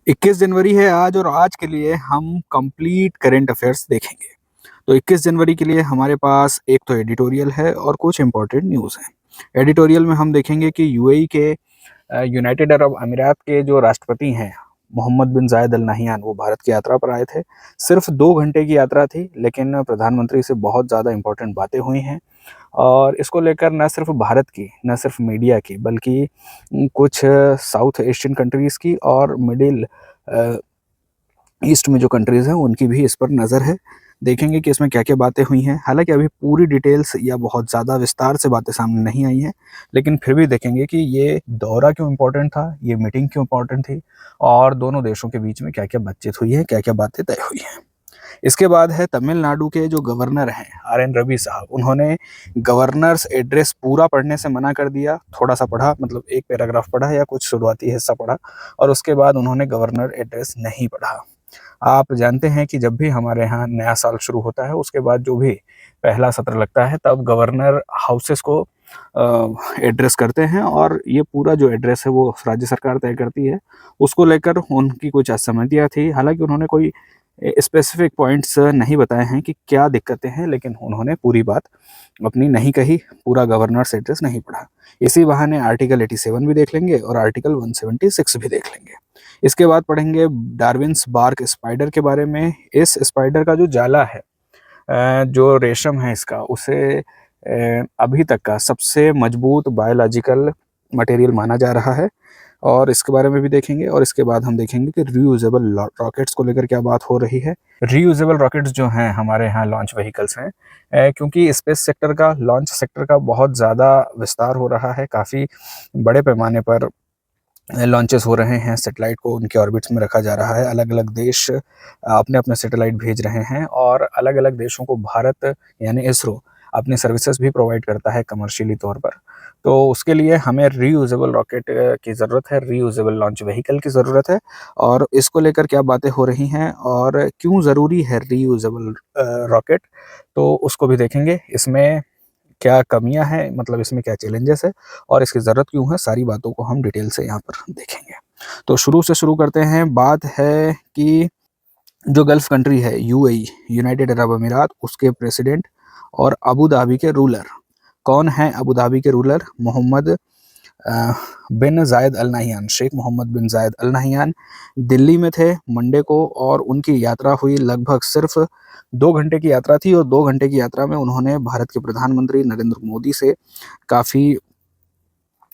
21 जनवरी है आज और आज के लिए हम कंप्लीट करंट अफेयर्स देखेंगे। तो 21 जनवरी के लिए हमारे पास एक तो एडिटोरियल है और कुछ इंपॉर्टेंट न्यूज़ हैं। एडिटोरियल में हम देखेंगे कि यूएई के यूनाइटेड अरब अमीरात के जो राष्ट्रपति हैं मोहम्मद बिन जायद अल नहियान, वो भारत की यात्रा पर आए थे। सिर्फ 2 घंटे की यात्रा थी, लेकिन प्रधानमंत्री से बहुत ज़्यादा इंपॉर्टेंट बातें हुई हैं। और इसको लेकर न सिर्फ भारत की, न सिर्फ मीडिया की, बल्कि कुछ साउथ एशियन कंट्रीज़ की और मिडिल ईस्ट में जो कंट्रीज़ हैं उनकी भी इस पर नज़र है। देखेंगे कि इसमें क्या-क्या बातें हुई हैं। हालाँकि अभी पूरी डिटेल्स या बहुत ज़्यादा विस्तार से बातें सामने नहीं आई हैं, लेकिन फिर भी देखेंगे कि ये दौरा क्यों इम्पोर्टेंट था, ये मीटिंग क्यों इम्पोर्टेंट थी और दोनों देशों के बीच में क्या-क्या बातचीत हुई है, क्या-क्या बातें तय हुई हैं। इसके बाद है तमिलनाडु के जो गवर्नर हैं आर.एन. रवि साहब, उन्होंने गवर्नर्स एड्रेस पूरा पढ़ने से मना कर दिया। थोड़ा-सा पढ़ा, मतलब एक पैराग्राफ पढ़ा या कुछ शुरुआती हिस्सा पढ़ा और उसके बाद उन्होंने गवर्नर एड्रेस नहीं पढ़ा। आप जानते हैं कि जब भी हमारे यहाँ नया साल शुरू होता है, उसके बाद जो भी पहला सत्र लगता है, तब गवर्नर हाउसेस को एड्रेस करते हैं और ये पूरा जो एड्रेस है वो राज्य सरकार तय करती है। उसको लेकर उनकी कुछ असहमतियाँ थी। हालाँकि उन्होंने कोई स्पेसिफिक पॉइंट्स नहीं बताए हैं कि क्या दिक्कतें हैं, लेकिन उन्होंने पूरी बात अपनी नहीं कही, पूरा गवर्नर्स एड्रेस नहीं पढ़ा। इसी बहाने आर्टिकल 87 भी देख लेंगे और आर्टिकल 176 भी देख लेंगे। इसके बाद पढ़ेंगे डार्विन्स बार्क स्पाइडर के बारे में। इस स्पाइडर का जो जाला है, जो रेशम है इसका, उसे अभी तक का सबसे मजबूत बायोलॉजिकल मटेरियल माना जा रहा है और इसके बारे में भी देखेंगे। और इसके बाद हम देखेंगे कि रीयूजेबल रॉकेट्स को लेकर क्या बात हो रही है। रीयूजेबल रॉकेट्स जो हैं हमारे यहाँ लॉन्च व्हीकल्स हैं, क्योंकि स्पेस सेक्टर का, लॉन्च सेक्टर का बहुत ज़्यादा विस्तार हो रहा है। काफ़ी बड़े पैमाने पर लॉन्चेस हो रहे हैं, सैटेलाइट को उनके ऑर्बिट्स में रखा जा रहा है। अलग-अलग देश अपने-अपने सैटेलाइट भेज रहे हैं और अलग-अलग देशों को भारत यानी इसरो अपनी सर्विसेज भी प्रोवाइड करता है कमर्शियली तौर पर। तो उसके लिए हमें रीयूजेबल रॉकेट की ज़रूरत है, रीयूजेबल लॉन्च व्हीकल की ज़रूरत है और इसको लेकर क्या बातें हो रही हैं और क्यों ज़रूरी है रीयूजेबल रॉकेट, तो उसको भी देखेंगे। इसमें क्या कमियाँ हैं, मतलब इसमें क्या चैलेंजेस है और इसकी ज़रूरत क्यों है, सारी बातों को हम डिटेल से यहाँ पर देखेंगे। तो शुरू से शुरू करते हैं। बात है कि जो गल्फ़ कंट्री है यूएई, यूनाइटेड अरब अमीरात, उसके प्रेसिडेंट और अबू धाबी के रूलर। कौन हैं अबू धाबी के रूलर? मोहम्मद बिन जायद अल नहियान, शेख मोहम्मद बिन जायद अल नहियान दिल्ली में थे मंडे को और उनकी यात्रा हुई, लगभग सिर्फ 2 घंटे की यात्रा थी और 2 घंटे की यात्रा में उन्होंने भारत के प्रधानमंत्री नरेंद्र मोदी से काफ़ी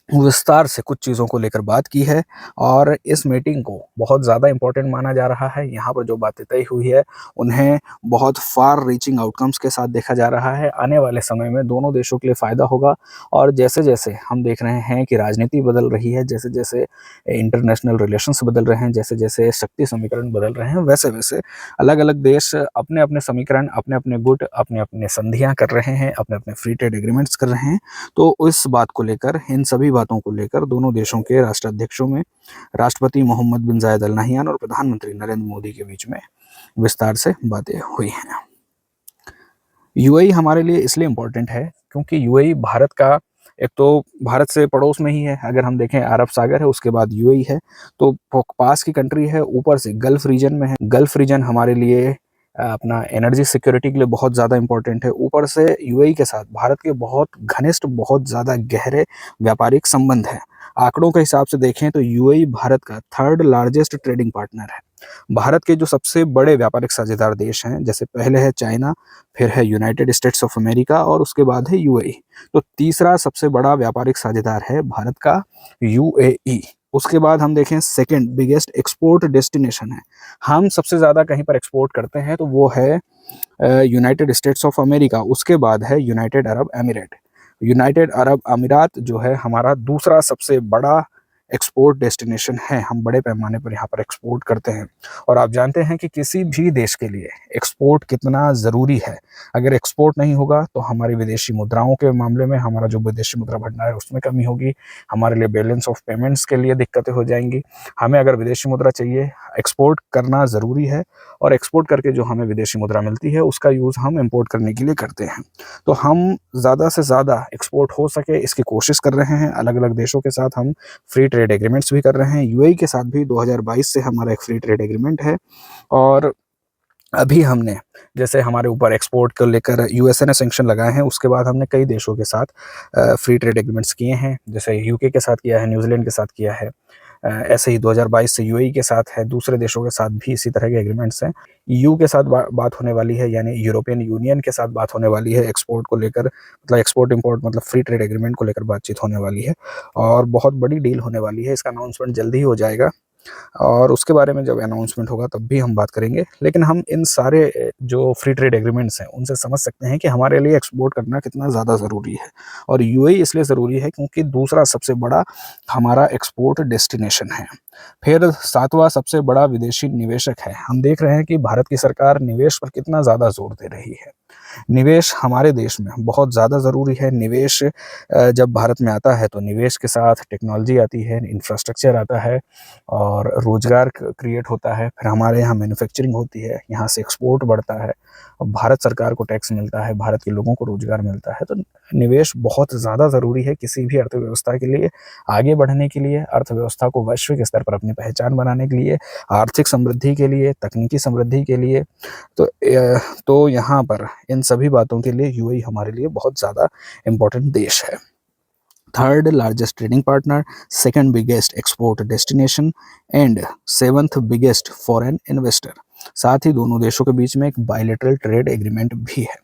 विस्तार से कुछ चीज़ों को लेकर बात की है और इस मीटिंग को बहुत ज़्यादा इम्पोर्टेंट माना जा रहा है। यहाँ पर जो बातें तय हुई है, उन्हें बहुत फार रीचिंग आउटकम्स के साथ देखा जा रहा है। आने वाले समय में दोनों देशों के लिए फ़ायदा होगा और जैसे-जैसे हम देख रहे हैं कि राजनीति बदल रही है, जैसे-जैसे इंटरनेशनल रिलेशंस बदल रहे हैं, जैसे-जैसे शक्ति समीकरण बदल रहे हैं, वैसे-वैसे अलग-अलग देश अपने-अपने समीकरण, अपने-अपने गुट, अपने-अपने संधियाँ कर रहे हैं, अपने-अपने फ्री ट्रेड एग्रीमेंट्स कर रहे हैं। तो इस बात को लेकर, इन सभी बातों को लेकर दोनों देशों के राष्ट्राध्यक्षों में, राष्ट्रपति मोहम्मद बिन जायद अल नहियान और प्रधानमंत्री नरेंद्र मोदी के बीच में विस्तार से बातें हुई हैं। यूएई हमारे लिए इसलिए इम्पोर्टेंट है क्योंकि यूएई भारत का, एक तो भारत से पड़ोस में ही है, अगर हम देखें अरब सागर है, उसके बाद यूएई है, तो पास की कंट्री है, ऊपर से गल्फ रीजन में है। गल्फ रीजन हमारे लिए अपना एनर्जी सिक्योरिटी के लिए बहुत ज़्यादा इम्पोर्टेंट है। ऊपर से यूएई के साथ भारत के बहुत घनिष्ठ, बहुत ज़्यादा गहरे व्यापारिक संबंध हैं। आंकड़ों के हिसाब से देखें तो यूएई भारत का 3rd लार्जेस्ट ट्रेडिंग पार्टनर है। भारत के जो सबसे बड़े व्यापारिक साझेदार देश हैं, जैसे पहले है चाइना, फिर है यूनाइटेड स्टेट्स ऑफ अमेरिका और उसके बाद है यूएई। तो तीसरा सबसे बड़ा व्यापारिक साझेदार है भारत का यूएई। उसके बाद हम देखें, सेकंड बिगेस्ट एक्सपोर्ट डेस्टिनेशन है। हम सबसे ज़्यादा कहीं पर एक्सपोर्ट करते हैं तो वो है यूनाइटेड स्टेट्स ऑफ अमेरिका, उसके बाद है United Arab emirate. United Arab अमीरात जो है हमारा दूसरा सबसे बड़ा एक्सपोर्ट डेस्टिनेशन है। हम बड़े पैमाने पर यहाँ पर एक्सपोर्ट करते हैं और आप जानते हैं कि किसी भी देश के लिए एक्सपोर्ट कितना ज़रूरी है। अगर एक्सपोर्ट नहीं होगा तो हमारी विदेशी मुद्राओं के मामले में, हमारा जो विदेशी मुद्रा भंडार है उसमें कमी होगी, हमारे लिए बैलेंस ऑफ पेमेंट्स के लिए दिक्कतें हो जाएंगी। हमें अगर विदेशी मुद्रा चाहिए, एक्सपोर्ट करना ज़रूरी है और एक्सपोर्ट करके जो हमें विदेशी मुद्रा मिलती है उसका यूज़ हम इम्पोर्ट करने के लिए करते हैं। तो हम ज़्यादा से ज़्यादा एक्सपोर्ट हो सके इसकी कोशिश कर रहे हैं। अलग अलग देशों के साथ हम फ्री ट्रेड एग्रीमेंट्स भी कर रहे हैं। यूएई के साथ भी 2022 से हमारा एक फ्री ट्रेड एग्रीमेंट है। और अभी हमने जैसे हमारे ऊपर एक्सपोर्ट को लेकर यूएसए ने सैंक्शन लगाए हैं, उसके बाद हमने कई देशों के साथ फ्री ट्रेड एग्रीमेंट्स किए हैं। जैसे यूके के साथ किया है, न्यूजीलैंड के साथ किया है। ऐसे ही 2022 से यूएई के साथ है, दूसरे देशों के साथ भी इसी तरह के एग्रीमेंट्स हैं। ईयू के साथ बात होने वाली है, यानी यूरोपियन यूनियन के साथ बात होने वाली है एक्सपोर्ट को लेकर, मतलब एक्सपोर्ट इंपोर्ट मतलब फ्री ट्रेड एग्रीमेंट को लेकर बातचीत होने वाली है और बहुत बड़ी डील होने वाली है। इसका अनाउंसमेंट जल्दी ही हो जाएगा और उसके बारे में जब अनाउंसमेंट होगा तब भी हम बात करेंगे। लेकिन हम इन सारे जो फ्री ट्रेड एग्रीमेंट्स हैं उनसे समझ सकते हैं कि हमारे लिए एक्सपोर्ट करना कितना ज़्यादा ज़रूरी है। और यूएई इसलिए ज़रूरी है क्योंकि दूसरा सबसे बड़ा हमारा एक्सपोर्ट डेस्टिनेशन है। फिर सातवां सबसे बड़ा विदेशी निवेशक है। हम देख रहे हैं कि भारत की सरकार निवेश पर कितना ज़्यादा जोर दे रही है। निवेश हमारे देश में बहुत ज़्यादा ज़रूरी है। निवेश जब भारत में आता है तो निवेश के साथ टेक्नोलॉजी आती है, इंफ्रास्ट्रक्चर आता है और रोज़गार क्रिएट होता है। फिर हमारे यहाँ मैन्युफैक्चरिंग होती है, यहाँ से एक्सपोर्ट बढ़ता है और भारत सरकार को टैक्स मिलता है, भारत के लोगों को रोज़गार मिलता है। तो निवेश बहुत ज़्यादा ज़रूरी है किसी भी अर्थव्यवस्था के लिए, आगे बढ़ने के लिए, अर्थव्यवस्था को वैश्विक स्तर पर अपनी पहचान बनाने के लिए, आर्थिक समृद्धि के लिए, तकनीकी समृद्धि के लिए। तो यहाँ पर इन सभी बातों के लिए यूएई हमारे लिए बहुत ज़्यादा इम्पोर्टेंट देश है। Third largest trading partner, second biggest export destination and seventh biggest foreign investor. साथ ही दोनों देशों के बीच में एक बायलैटरल ट्रेड एग्रीमेंट भी है।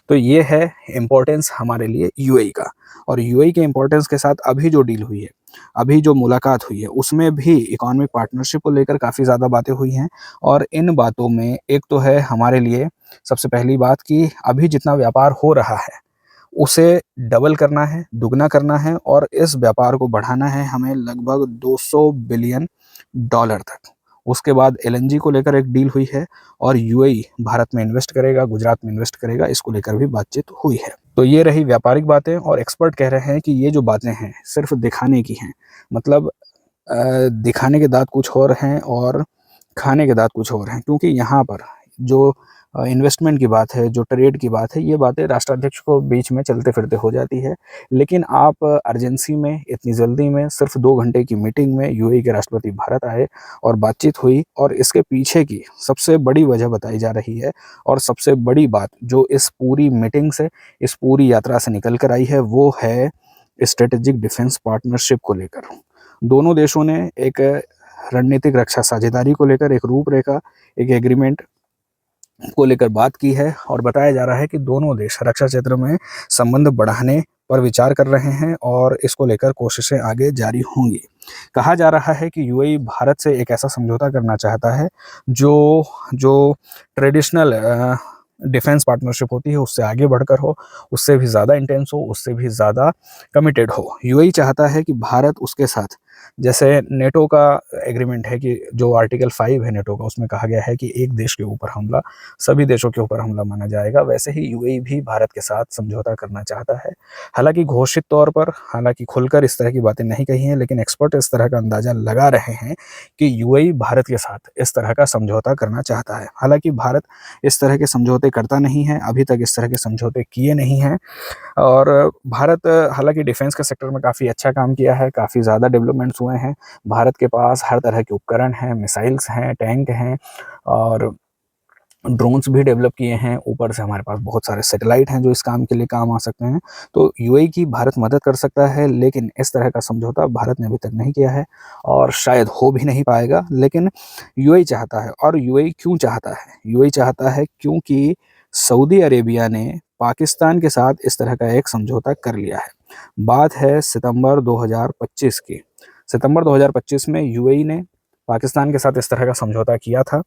तो ये है इम्पोर्टेंस हमारे लिए यूएई का। और यूएई के इम्पोर्टेंस के साथ अभी जो डील हुई है, अभी जो मुलाकात हुई है, उसमें भी इकोनॉमिक पार्टनरशिप को लेकर काफ़ी ज़्यादा बातें हुई हैं। और इन बातों में एक तो है हमारे लिए सबसे पहली बात कि अभी जितना व्यापार हो रहा है उसे डबल करना है, दुगना करना है और इस व्यापार को बढ़ाना है हमें लगभग 200 बिलियन डॉलर तक। उसके बाद एलएनजी को लेकर एक डील हुई है और यूएई भारत में इन्वेस्ट करेगा, गुजरात में इन्वेस्ट करेगा, इसको लेकर भी बातचीत हुई है। तो ये रही व्यापारिक बातें और एक्सपर्ट कह रहे हैं कि ये जो बातें हैं सिर्फ दिखाने की हैं। मतलब दिखाने के दांत कुछ और हैं और खाने के दांत कुछ और हैं, क्योंकि यहाँ पर जो इन्वेस्टमेंट की बात है, जो ट्रेड की बात है, ये बातें राष्ट्राध्यक्ष को बीच में चलते फिरते हो जाती है। लेकिन आप अर्जेंसी में, इतनी जल्दी में, सिर्फ 2 घंटे की मीटिंग में यूएई के राष्ट्रपति भारत आए और बातचीत हुई और इसके पीछे की सबसे बड़ी वजह बताई जा रही है और सबसे बड़ी बात जो इस पूरी मीटिंग से, इस पूरी यात्रा से निकल कर आई है, वो है स्ट्रेटेजिक डिफेंस पार्टनरशिप को लेकर। दोनों देशों ने एक रणनीतिक रक्षा साझेदारी को लेकर एक रूपरेखा, एक एग्रीमेंट को लेकर बात की है और बताया जा रहा है कि दोनों देश रक्षा क्षेत्र में संबंध बढ़ाने पर विचार कर रहे हैं और इसको लेकर कोशिशें आगे जारी होंगी। कहा जा रहा है कि यूएई भारत से एक ऐसा समझौता करना चाहता है जो जो ट्रेडिशनल डिफेंस पार्टनरशिप होती है उससे आगे बढ़कर हो, उससे भी ज़्यादा इंटेंस हो, उससे भी ज़्यादा कमिटेड हो। यूएई चाहता है कि भारत उसके साथ, जैसे नेटो का एग्रीमेंट है कि जो आर्टिकल 5 है नेटो का, उसमें कहा गया है कि एक देश के ऊपर हमला सभी देशों के ऊपर हमला माना जाएगा, वैसे ही यूएई भी भारत के साथ समझौता करना चाहता है। हालांकि घोषित तौर पर, हालांकि खुलकर इस तरह की बातें नहीं कही हैं, लेकिन एक्सपर्ट इस तरह का अंदाजा लगा रहे हैं कि यूएई भारत के साथ इस तरह का समझौता करना चाहता है। हालांकि भारत इस तरह के समझौते करता नहीं है, अभी तक इस तरह के समझौते किए नहीं हैं। और भारत हालांकि डिफेंस के सेक्टर में काफ़ी अच्छा काम किया है, काफ़ी ज़्यादा डेवलपमेंट्स हुए हैं। भारत के पास हर तरह के उपकरण हैं, मिसाइल्स हैं, टैंक हैं और ड्रोन्स भी डेवलप किए हैं। ऊपर से हमारे पास बहुत सारे सैटेलाइट हैं जो इस काम के लिए काम आ सकते हैं। तो यूएई की भारत मदद कर सकता है, लेकिन इस तरह का समझौता भारत ने अभी तक नहीं किया है और शायद हो भी नहीं पाएगा। लेकिन यूएई चाहता है। और यूएई क्यों चाहता है? यूएई चाहता है क्योंकि सऊदी अरेबिया ने पाकिस्तान के साथ इस तरह का एक समझौता कर लिया है। बात है सितंबर 2025 की। सितंबर 2025 में यूएई ने पाकिस्तान के साथ इस तरह का समझौता किया था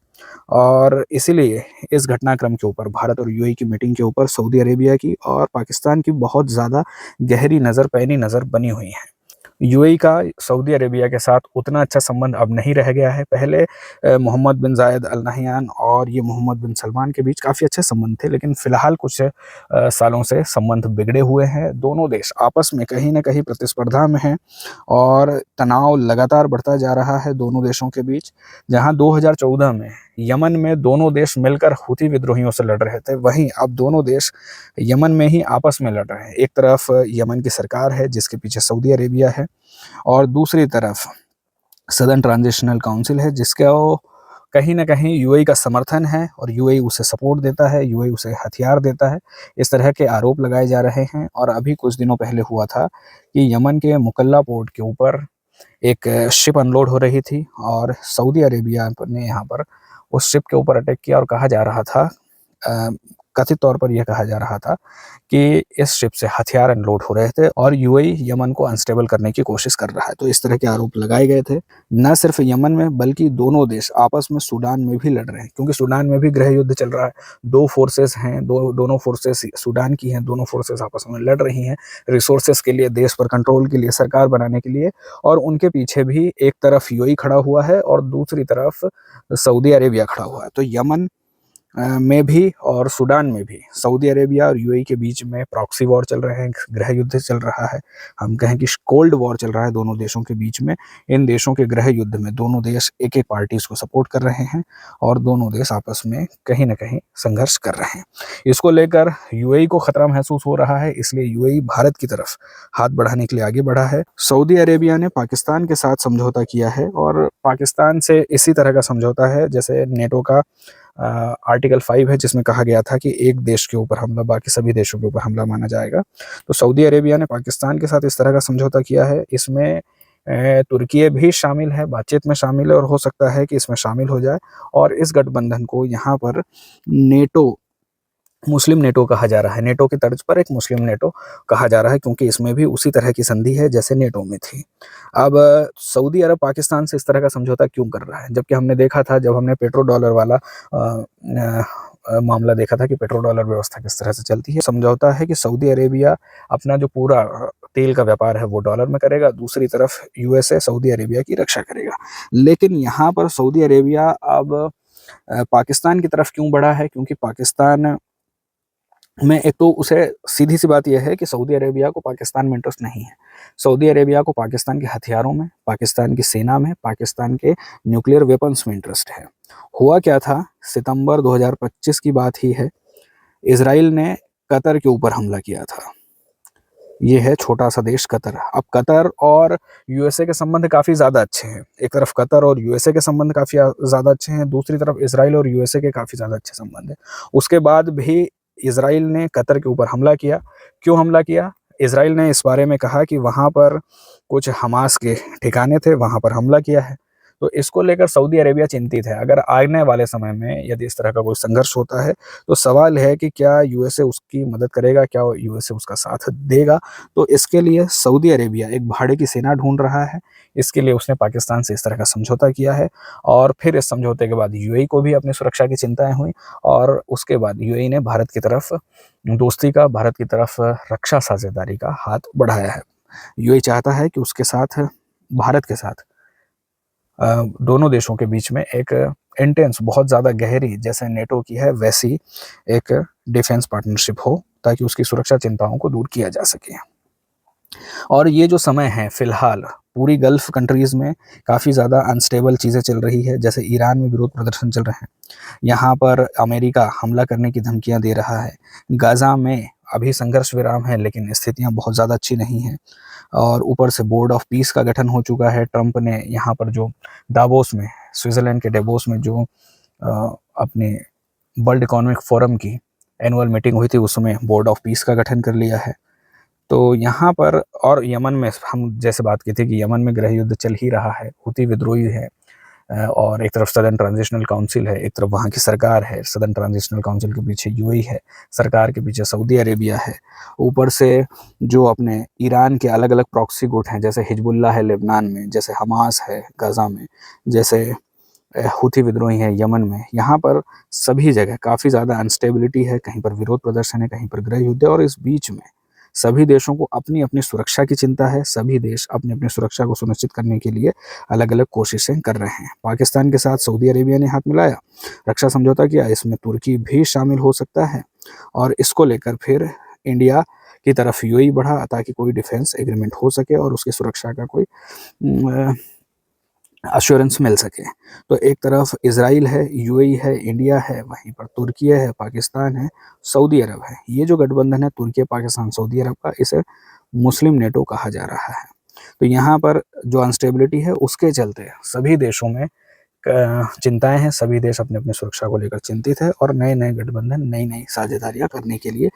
और इसीलिए इस घटनाक्रम के ऊपर, भारत और यूएई की मीटिंग के ऊपर सऊदी अरेबिया की और पाकिस्तान की बहुत ज़्यादा गहरी नज़र, पैनी नज़र बनी हुई है। यूएई का सऊदी अरेबिया के साथ उतना अच्छा संबंध अब नहीं रह गया है। पहले मोहम्मद बिन जायद अल नहयान और ये मोहम्मद बिन सलमान के बीच काफ़ी अच्छे संबंध थे, लेकिन फ़िलहाल कुछ सालों से संबंध बिगड़े हुए हैं। दोनों देश आपस में कहीं ना कहीं प्रतिस्पर्धा में हैं और तनाव लगातार बढ़ता जा रहा है दोनों देशों के बीच। जहां 2014 में यमन में दोनों देश मिलकर हुती विद्रोहियों से लड़ रहे थे, वहीं अब दोनों देश यमन में ही आपस में लड़ रहे हैं। एक तरफ यमन की सरकार है जिसके पीछे सऊदी अरेबिया है और दूसरी तरफ सदर्न ट्रांजिशनल काउंसिल है, जिसका वो कहीं न कहीं यूएई का समर्थन है और यूएई उसे सपोर्ट देता है, यूएई उसे हथियार देता है। इस तरह के आरोप लगाए जा रहे हैं और अभी कुछ दिनों पहले हुआ था कि यमन के मुकल्ला पोर्ट के ऊपर एक शिप अनलोड हो रही थी और सऊदी अरेबिया ने यहाँ पर उस शिप के ऊपर अटैक किया और कहा जा रहा था, अ, कथित तौर पर यह कहा जा रहा था कि इस शिप से हथियार अनलोड हो रहे थे और यूएई यमन को अनस्टेबल करने की कोशिश कर रहा है। तो इस तरह के आरोप लगाए गए थे। न सिर्फ यमन में बल्कि दोनों देश आपस में सूडान में भी लड़ रहे हैं, क्योंकि सूडान में भी गृह युद्ध चल रहा है। दो फोर्सेस हैं, दोनों फोर्सेस सूडान की हैं, दोनों फोर्सेस आपस में लड़ रही हैं रिसोर्सेस के लिए, देश पर कंट्रोल के लिए, सरकार बनाने के लिए। और उनके पीछे भी एक तरफ यूएई खड़ा हुआ है और दूसरी तरफ सऊदी अरेबिया खड़ा हुआ है। तो यमन में भी और सूडान में भी सऊदी अरेबिया और यूएई के बीच में प्रॉक्सी वॉर चल रहे हैं, गृह युद्ध चल रहा है। हम कहें कि कोल्ड वॉर चल रहा है दोनों देशों के बीच में। इन देशों के गृह युद्ध में दोनों देश एक एक पार्टीज को सपोर्ट कर रहे हैं और दोनों देश आपस में कहीं ना कहीं संघर्ष कर रहे हैं। इसको लेकर यूएई को खतरा महसूस हो रहा है, इसलिए यूएई भारत की तरफ हाथ बढ़ाने के लिए आगे बढ़ा है। सऊदी अरेबिया ने पाकिस्तान के साथ समझौता किया है और पाकिस्तान से इसी तरह का समझौता है जैसे नेटो का आर्टिकल 5 है, जिसमें कहा गया था कि एक देश के ऊपर हमला बाकी सभी देशों के ऊपर हमला माना जाएगा। तो सऊदी अरेबिया ने पाकिस्तान के साथ इस तरह का समझौता किया है। इसमें तुर्की भी शामिल है, बातचीत में शामिल है और हो सकता है कि इसमें शामिल हो जाए। और इस गठबंधन को यहाँ पर नेटो, मुस्लिम नेटो कहा जा रहा है। नेटो की तर्ज पर एक मुस्लिम नेटो कहा जा रहा है, क्योंकि इसमें भी उसी तरह की संधि है जैसे नेटो में थी। अब सऊदी अरब पाकिस्तान से इस तरह का समझौता क्यों कर रहा है, जबकि हमने देखा था, जब हमने पेट्रो डॉलर वाला मामला देखा था कि पेट्रो डॉलर व्यवस्था किस तरह से चलती है। समझौता है कि सऊदी अरेबिया अपना जो पूरा तेल का व्यापार है वो डॉलर में करेगा, दूसरी तरफ यूएसए सऊदी अरेबिया की रक्षा करेगा। लेकिन यहाँ पर सऊदी अरेबिया अब पाकिस्तान की तरफ क्यों बढ़ा है, क्योंकि पाकिस्तान में एक तो उसे सीधी सी बात यह है कि सऊदी अरेबिया को पाकिस्तान में इंटरेस्ट नहीं है। सऊदी अरेबिया को पाकिस्तान के हथियारों में, पाकिस्तान की सेना में, पाकिस्तान के न्यूक्लियर वेपन्स में इंटरेस्ट है। हुआ क्या था, सितंबर 2025 की बात ही है, इसराइल ने कतर के ऊपर हमला किया था। ये है छोटा सा देश कतर। अब कतर और यूएसए के संबंध काफ़ी ज़्यादा अच्छे हैं। एक तरफ कतर और यूएसए के संबंध काफ़ी ज़्यादा अच्छे हैं, दूसरी तरफ इसराइल और यूएसए के काफ़ी ज़्यादा अच्छे संबंध हैं। उसके बाद भी इसराइल ने कतर के ऊपर हमला किया। क्यों हमला किया? इसराइल ने इस बारे में कहा कि वहाँ पर कुछ हमास के ठिकाने थे, वहाँ पर हमला किया है। तो इसको लेकर सऊदी अरेबिया चिंतित है। अगर आने वाले समय में यदि इस तरह का कोई संघर्ष होता है तो सवाल है कि क्या यूएसए उसकी मदद करेगा, क्या यूएसए उसका साथ देगा? तो इसके लिए सऊदी अरेबिया एक भाड़े की सेना ढूंढ रहा है। इसके लिए उसने पाकिस्तान से इस तरह का समझौता किया है और फिर इस समझौते के बाद यूएई को भी अपनी सुरक्षा की चिंताएं हुई और उसके बाद यूएई ने भारत की तरफ दोस्ती का, भारत की तरफ रक्षा साझेदारी का हाथ बढ़ाया है। यूएई चाहता है कि उसके साथ, भारत के साथ दोनों देशों के बीच में एक इंटेंस, बहुत ज़्यादा गहरी, जैसे नेटो की है वैसी एक डिफेंस पार्टनरशिप हो, ताकि उसकी सुरक्षा चिंताओं को दूर किया जा सके। और ये जो समय है फिलहाल पूरी गल्फ कंट्रीज़ में काफ़ी ज़्यादा अनस्टेबल चीज़ें चल रही है, जैसे ईरान में विरोध प्रदर्शन चल रहे हैं, यहाँ पर अमेरिका हमला करने की धमकियाँ दे रहा है, गाज़ा में अभी संघर्ष विराम है लेकिन स्थितियाँ बहुत ज़्यादा अच्छी नहीं हैं, और ऊपर से बोर्ड ऑफ पीस का गठन हो चुका है। ट्रंप ने यहाँ पर जो दावोस में, स्विट्ज़रलैंड के डेवोस में जो अपने वर्ल्ड इकोनॉमिक फोरम की एनुअल मीटिंग हुई थी, उसमें बोर्ड ऑफ पीस का गठन कर लिया है। तो यहाँ पर, और यमन में हम जैसे बात की थी कि यमन में गृह युद्ध चल ही रहा है, हुती विद्रोही है, और एक तरफ सदर्न ट्रांजिशनल काउंसिल है, एक तरफ वहाँ की सरकार है, सदर्न ट्रांजिशनल काउंसिल के पीछे यूएई है, सरकार के पीछे सऊदी अरेबिया है, ऊपर से जो अपने ईरान के अलग अलग प्रॉक्सी गुट हैं, जैसे हिजबुल्ला है लेबनान में, जैसे हमास है गाज़ा में, जैसे हुती विद्रोही है यमन में। यहाँ पर सभी जगह काफ़ी ज़्यादा अनस्टेबिलिटी है, कहीं पर विरोध प्रदर्शन है, कहीं पर गृह युद्ध है, और इस बीच में सभी देशों को अपनी अपनी सुरक्षा की चिंता है। सभी देश अपनी अपनी सुरक्षा को सुनिश्चित करने के लिए अलग अलग कोशिशें कर रहे हैं। पाकिस्तान के साथ सऊदी अरेबिया ने हाथ मिलाया, रक्षा समझौता किया, इसमें तुर्की भी शामिल हो सकता है, और इसको लेकर फिर इंडिया की तरफ यूएई बढ़ा ताकि कोई डिफेंस एग्रीमेंट हो सके और उसकी सुरक्षा का कोई अश्योरेंस मिल सके। तो एक तरफ इसराइल है, यूएई है, इंडिया है, वहीं पर तुर्की है, पाकिस्तान है, सऊदी अरब है। ये जो गठबंधन है तुर्की, पाकिस्तान, सऊदी अरब का, इसे मुस्लिम नेटो कहा जा रहा है। तो यहाँ पर जो अनस्टेबिलिटी है उसके चलते सभी देशों में चिंताएं हैं, सभी देश अपने अपने सुरक्षा को लेकर चिंतित है और नए नए गठबंधन, नई नई साझेदारियां करने के लिए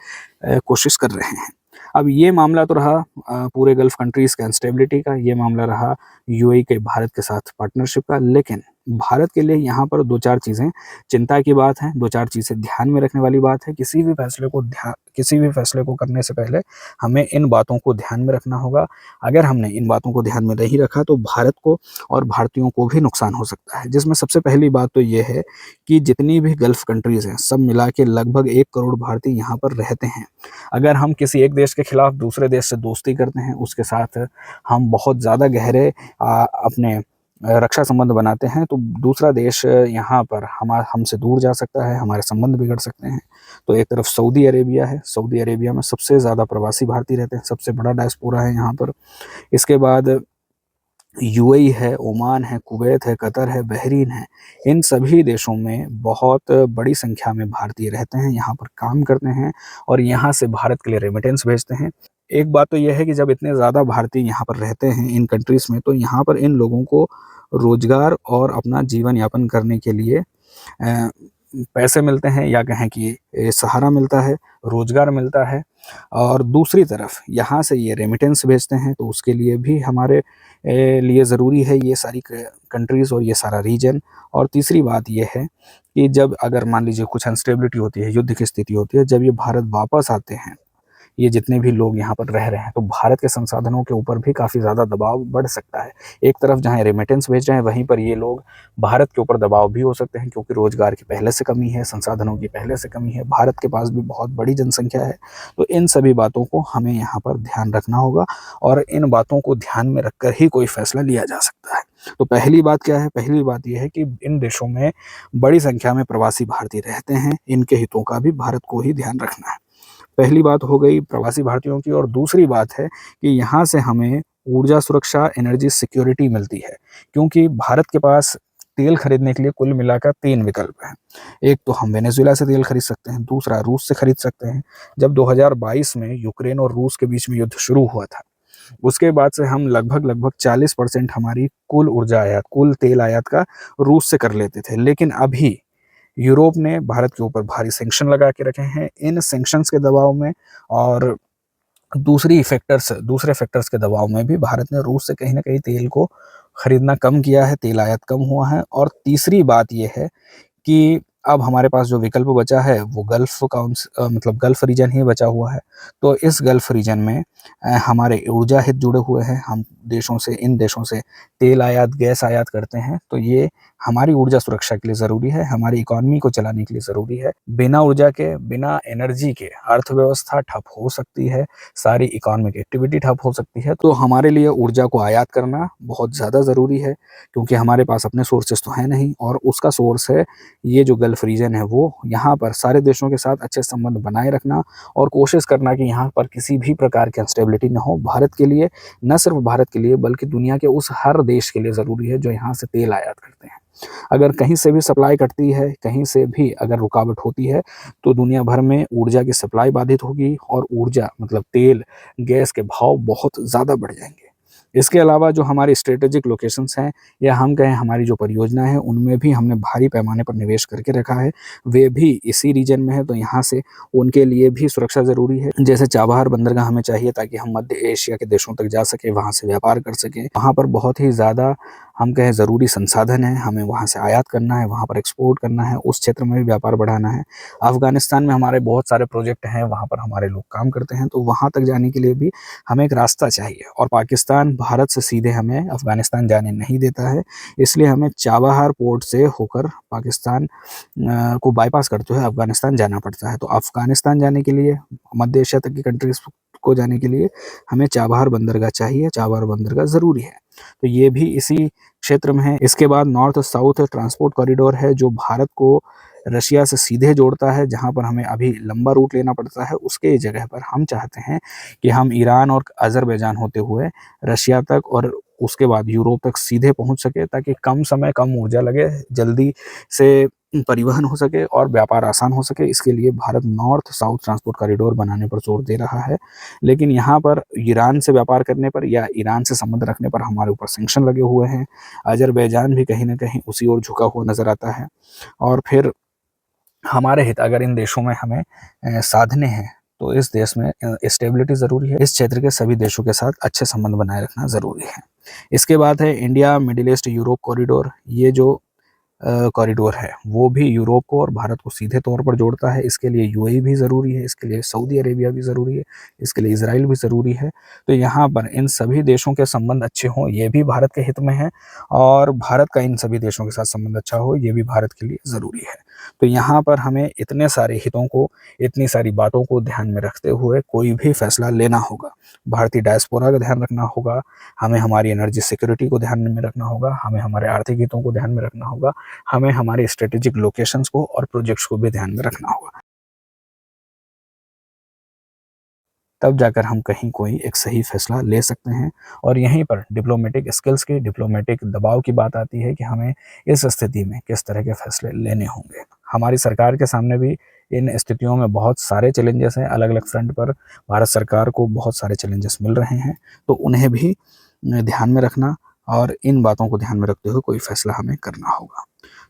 कोशिश कर रहे हैं। अब ये मामला तो रहा पूरे गल्फ कंट्रीज के इंस्टेबिलिटी का, ये मामला रहा यूएई के भारत के साथ पार्टनरशिप का। लेकिन भारत के लिए यहाँ पर दो चार चीज़ें चिंता की बात है, दो चार चीज़ें ध्यान में रखने वाली बात है। किसी भी फैसले को करने से पहले हमें इन बातों को ध्यान में रखना होगा। अगर हमने इन बातों को ध्यान में नहीं रखा तो भारत को और भारतीयों को भी नुकसान हो सकता है। जिसमें सबसे पहली बात तो ये है कि जितनी भी गल्फ कंट्रीज हैं सब मिला के लगभग 1 करोड़ भारतीय यहाँ पर रहते हैं। अगर हम किसी एक देश के खिलाफ दूसरे देश से दोस्ती करते हैं, उसके साथ हम बहुत ज़्यादा गहरे अपने रक्षा संबंध बनाते हैं, तो दूसरा देश यहाँ पर हमसे दूर जा सकता है, हमारे संबंध बिगड़ सकते हैं। तो एक तरफ सऊदी अरेबिया है, सऊदी अरेबिया में सबसे ज़्यादा प्रवासी भारतीय रहते हैं, सबसे बड़ा डायस्पोरा है यहाँ पर। इसके बाद यूएई है, ओमान है, कुवैत है, कतर है, बहरीन है। इन सभी देशों में बहुत बड़ी संख्या में भारतीय रहते हैं, यहाँ पर काम करते हैं और यहाँ से भारत के लिए रेमिटेंस भेजते हैं। एक बात तो यह है कि जब इतने ज़्यादा भारतीय यहाँ पर रहते हैं इन कंट्रीज़ में, तो यहाँ पर इन लोगों को रोज़गार और अपना जीवन यापन करने के लिए पैसे मिलते हैं, या कहें कि सहारा मिलता है, रोज़गार मिलता है। और दूसरी तरफ यहाँ से ये रेमिटेंस भेजते हैं, तो उसके लिए भी हमारे लिए ज़रूरी है ये सारी कंट्रीज़ और ये सारा रीजन। और तीसरी बात ये है कि जब अगर मान लीजिए कुछ अनस्टेबिलिटी होती है, युद्ध की स्थिति होती है, जब ये भारत वापस आते हैं, ये जितने भी लोग यहाँ पर रह रहे हैं, तो भारत के संसाधनों के ऊपर भी काफ़ी ज़्यादा दबाव बढ़ सकता है। एक तरफ जहाँ रेमिटेंस भेज रहे हैं, वहीं पर ये लोग भारत के ऊपर दबाव भी हो सकते हैं, क्योंकि रोज़गार की पहले से कमी है, संसाधनों की पहले से कमी है, भारत के पास भी बहुत बड़ी जनसंख्या है। तो इन सभी बातों को हमें यहाँ पर ध्यान रखना होगा और इन बातों को ध्यान में रखकर ही कोई फैसला लिया जा सकता है। तो पहली बात क्या है? पहली बात यह है कि इन देशों में बड़ी संख्या में प्रवासी भारतीय रहते हैं, इनके हितों का भी भारत को ही ध्यान रखना है। पहली बात हो गई प्रवासी भारतीयों की। और दूसरी बात है कि यहाँ से हमें ऊर्जा सुरक्षा, एनर्जी सिक्योरिटी मिलती है, क्योंकि भारत के पास तेल खरीदने के लिए कुल मिलाकर 3 विकल्प हैं। एक तो हम वेनेजुएला से तेल खरीद सकते हैं, दूसरा रूस से खरीद सकते हैं। जब 2022 में यूक्रेन और रूस के बीच में युद्ध शुरू हुआ था, उसके बाद से हम लगभग 40% हमारी कुल ऊर्जा आयात, कुल तेल आयात का रूस से कर लेते थे। लेकिन अभी यूरोप ने भारत के ऊपर भारी सैंक्शन लगा के रखे हैं। इन सैंक्शंस के दबाव में और दूसरे फैक्टर्स के दबाव में भी भारत ने रूस से कहीं ना कहीं तेल को खरीदना कम किया है, तेल आयात कम हुआ है। और तीसरी बात यह है कि अब हमारे पास जो विकल्प बचा है वो मतलब गल्फ रीजन ही बचा हुआ है। तो इस गल्फ रीजन में हमारे ऊर्जा हित जुड़े हुए हैं। हम इन देशों से तेल आयात, गैस आयात करते हैं, तो ये हमारी ऊर्जा सुरक्षा के लिए ज़रूरी है, हमारी इकोनॉमी को चलाने के लिए ज़रूरी है। बिना ऊर्जा के, बिना एनर्जी के अर्थव्यवस्था ठप हो सकती है, सारी इकोनॉमिक एक्टिविटी ठप हो सकती है। तो हमारे लिए ऊर्जा को आयात करना बहुत ज़्यादा ज़रूरी है, क्योंकि हमारे पास अपने सोर्सेस तो हैं नहीं, और उसका सोर्स है ये जो गल्फ रीजन है। वो यहाँ पर सारे देशों के साथ अच्छे संबंध बनाए रखना और कोशिश करना कि यहाँ पर किसी भी प्रकार की अनस्टेबिलिटी न हो। भारत के लिए, न सिर्फ भारत के लिए बल्कि दुनिया के उस हर देश के लिए ज़रूरी है जो यहाँ से तेल आयात करते हैं। अगर कहीं से भी सप्लाई कटती है, कहीं से भी अगर रुकावट होती है, तो दुनिया भर में ऊर्जा की सप्लाई बाधित होगी और ऊर्जा मतलब तेल, गैस के भाव बहुत ज़्यादा बढ़ जाएंगे। इसके अलावा जो हमारे स्ट्रेटेजिक लोकेशंस हैं, या हम कहें हमारी जो परियोजना है, उनमें भी हमने भारी पैमाने पर निवेश करके रखा है, वे भी इसी रीजन में है। तो यहाँ से उनके लिए भी सुरक्षा ज़रूरी है। जैसे चाबहार बंदरगाह हमें चाहिए ताकि हम मध्य एशिया के देशों तक जा सके, वहाँ से व्यापार कर सकें। वहाँ पर बहुत ही ज़्यादा हम कहें ज़रूरी संसाधन है, हमें वहाँ से आयात करना है, वहाँ पर एक्सपोर्ट करना है, उस क्षेत्र में भी व्यापार बढ़ाना है। अफ़गानिस्तान में हमारे बहुत सारे प्रोजेक्ट हैं, वहाँ पर हमारे लोग काम करते हैं, तो वहाँ तक जाने के लिए भी हमें एक रास्ता चाहिए। और पाकिस्तान भारत से सीधे हमें अफ़गानिस्तान जाने नहीं देता है, इसलिए हमें चाबहार पोर्ट से होकर पाकिस्तान को बाईपास करते हुए अफ़गानिस्तान जाना पड़ता है। तो अफ़गानिस्तान जाने के लिए, मध्य एशिया तक की कंट्रीज़ को जाने के लिए हमें चाबहार बंदरगाह चाहिए, चाबहार बंदरगाह ज़रूरी है। तो ये भी इसी क्षेत्र में है। इसके बाद नॉर्थ साउथ ट्रांसपोर्ट कॉरिडोर है, जो भारत को रशिया से सीधे जोड़ता है, जहाँ पर हमें अभी लंबा रूट लेना पड़ता है। उसके जगह पर हम चाहते हैं कि हम ईरान और अज़रबैजान होते हुए रशिया तक और उसके बाद यूरोप तक सीधे पहुँच सके, ताकि कम समय, कम ऊर्जा लगे, जल्दी से परिवहन हो सके और व्यापार आसान हो सके, इसके लिए Bharat north south transport corridor बनाने पर जोर दे रहा है। लेकिन यहाँ पर ईरान से व्यापार करने पर या ईरान से संबंध रखने पर हमारे ऊपर सैंक्शन लगे हुए हैं। अज़रबैजान भी कहीं न कहीं उसी ओर झुका हुआ नज़र आता है। और फिर हमारे हित अगर इन देशों में हमें साधने हैं, तो इस देश में स्टेबिलिटी ज़रूरी है। इस क्षेत्र के सभी देशों के साथ अच्छे संबंध बनाए रखना ज़रूरी है। इसके बाद है India, middle east, Europe corridor. ये जो कॉरिडोर है वो भी यूरोप को और भारत को सीधे तौर पर जोड़ता है। इसके लिए यूएई भी ज़रूरी है, इसके लिए सऊदी अरेबिया भी ज़रूरी है, इसके लिए इज़राइल भी ज़रूरी है। तो यहाँ पर इन सभी देशों के संबंध अच्छे हों, ये भी भारत के हित में है, और भारत का इन सभी देशों के साथ संबंध अच्छा हो, ये भी भारत के लिए ज़रूरी है। तो यहाँ पर हमें इतने सारे हितों को, इतनी सारी बातों को ध्यान में रखते हुए कोई भी फैसला लेना होगा। भारतीय डायस्पोरा का ध्यान रखना होगा, हमें हमारी एनर्जी सिक्योरिटी को ध्यान में रखना होगा, हमें हमारे आर्थिक हितों को ध्यान में रखना होगा, हमें हमारे स्ट्रेटेजिक लोकेशंस को और प्रोजेक्ट्स को भी ध्यान में रखना होगा। तब जाकर हम कहीं कोई एक सही फैसला ले सकते हैं। और यहीं पर डिप्लोमेटिक स्किल्स की, डिप्लोमेटिक दबाव की बात आती है कि हमें इस स्थिति में किस तरह के फैसले लेने होंगे। हमारी सरकार के सामने भी इन स्थितियों में बहुत सारे चैलेंजेस हैं। अलग-अलग फ्रंट पर भारत सरकार को बहुत सारे चैलेंजेस मिल रहे हैं, तो उन्हें भी ध्यान में रखना और इन बातों को ध्यान में रखते हुए कोई फैसला हमें करना होगा।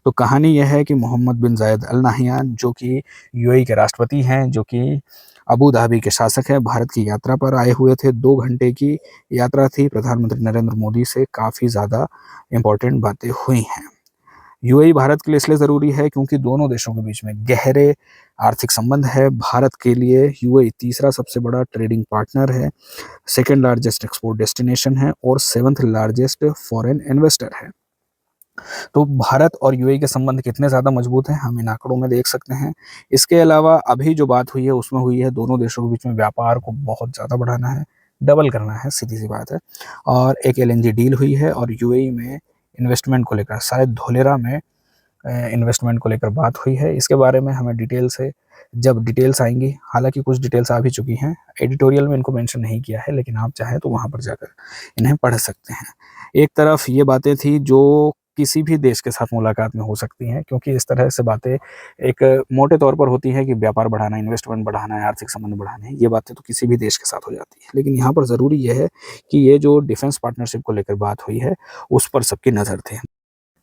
तो कहानी यह है कि मोहम्मद बिन जायद अल नाहियान, जो कि यूएई के राष्ट्रपति हैं, जो कि अबू धाबी के शासक हैं, भारत की यात्रा पर आए हुए थे। 2 घंटे की यात्रा थी। प्रधानमंत्री नरेंद्र मोदी से काफ़ी ज़्यादा इम्पोर्टेंट बातें हुई हैं। यूएई भारत के लिए इसलिए ज़रूरी है क्योंकि दोनों देशों के बीच में गहरे आर्थिक संबंध है। भारत के लिए यूएई तीसरा सबसे बड़ा ट्रेडिंग पार्टनर है, सेकंड लार्जेस्ट एक्सपोर्ट डेस्टिनेशन है और 7th लार्जेस्ट फॉरेन इन्वेस्टर है। तो भारत और यूएई के संबंध कितने ज़्यादा मजबूत हैं, हम इन आंकड़ों में देख सकते हैं। इसके अलावा अभी जो बात हुई है उसमें हुई है दोनों देशों के बीच में व्यापार को बहुत ज़्यादा बढ़ाना है, डबल करना है, सीधी-सी बात है। और एक एलएनजी डील हुई है और यूएई में इन्वेस्टमेंट को लेकर, शायद धोलेरा में इन्वेस्टमेंट को लेकर बात हुई है। इसके बारे में हमें डिटेल से जब डिटेल्स आएँगी, हालाँकि कुछ डिटेल्स आ भी चुकी हैं, एडिटोरियल में इनको मेंशन नहीं किया है, लेकिन आप चाहें तो वहाँ पर जाकर इन्हें पढ़ सकते हैं। एक तरफ ये बातें थी जो किसी भी देश के साथ मुलाकात में हो सकती हैं, क्योंकि इस तरह से बातें एक मोटे तौर पर होती हैं कि व्यापार बढ़ाना, इन्वेस्टमेंट बढ़ाना है, आर्थिक संबंध बढ़ाने हैं, ये बातें तो किसी भी देश के साथ हो जाती हैं। लेकिन यहाँ पर ज़रूरी ये है कि ये जो डिफेंस पार्टनरशिप को लेकर बात हुई है, उस पर सबकी नज़र थी।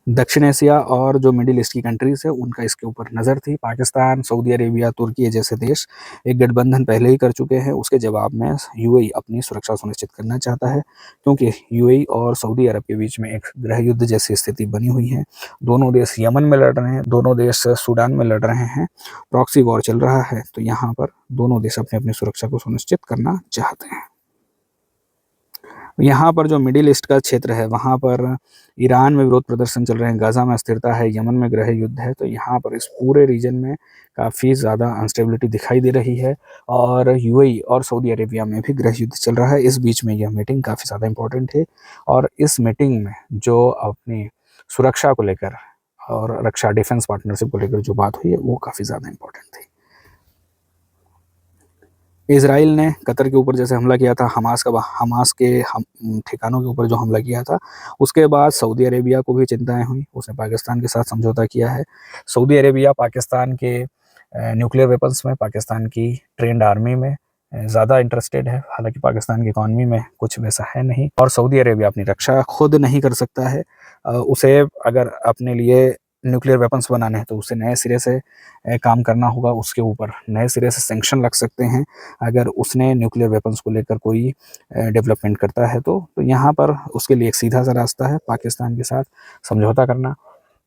दक्षिण एशिया और जो मिडिल ईस्ट की कंट्रीज़ है, उनका इसके ऊपर नज़र थी। पाकिस्तान, सऊदी अरेबिया, तुर्की जैसे देश एक गठबंधन पहले ही कर चुके हैं। उसके जवाब में यूएई अपनी सुरक्षा सुनिश्चित करना चाहता है, क्योंकि यूएई और सऊदी अरब के बीच में एक गृह युद्ध जैसी स्थिति बनी हुई है। दोनों देश यमन में लड़ रहे हैं, दोनों देश सूडान में लड़ रहे हैं, प्रॉक्सी वॉर चल रहा है। तो यहाँ पर दोनों देश अपनी-अपनी सुरक्षा को सुनिश्चित करना चाहते हैं। यहाँ पर जो मिडिल ईस्ट का क्षेत्र है, वहाँ पर ईरान में विरोध प्रदर्शन चल रहे हैं, गाज़ा में अस्थिरता है, यमन में गृह युद्ध है, तो यहाँ पर इस पूरे रीजन में काफ़ी ज़्यादा अनस्टेबिलिटी दिखाई दे रही है। और यूएई और सऊदी अरेबिया में भी गृह युद्ध चल रहा है। इस बीच में यह मीटिंग काफ़ी ज़्यादा इम्पोर्टेंट है, और इस मीटिंग में जो अपनी सुरक्षा को लेकर और रक्षा डिफेंस पार्टनरशिप को लेकर जो बात हुई है, वो काफ़ी ज़्यादा इम्पोर्टेंट थी। इज़राइल ने कतर के ऊपर जैसे हमला किया था, हमास के ठिकानों के ऊपर जो हमला किया था, उसके बाद सऊदी अरेबिया को भी चिंताएँ हुई, उसने पाकिस्तान के साथ समझौता किया है। सऊदी अरेबिया पाकिस्तान के न्यूक्लियर वेपन्स में, पाकिस्तान की ट्रेन्ड आर्मी में ज़्यादा इंटरेस्टेड है, हालाँकि पाकिस्तान की इकॉनमी में कुछ वैसा है नहीं, और सऊदी अरेबिया अपनी रक्षा खुद नहीं कर सकता है। उसे अगर अपने लिए न्यूक्लियर वेपन्स बनाने हैं, तो उसे नए सिरे से काम करना होगा, उसके ऊपर नए सिरे से सैंक्शन लग सकते हैं, अगर उसने न्यूक्लियर वेपन्स को लेकर कोई डेवलपमेंट करता है तो। यहाँ पर उसके लिए एक सीधा-सा रास्ता है, पाकिस्तान के साथ समझौता करना।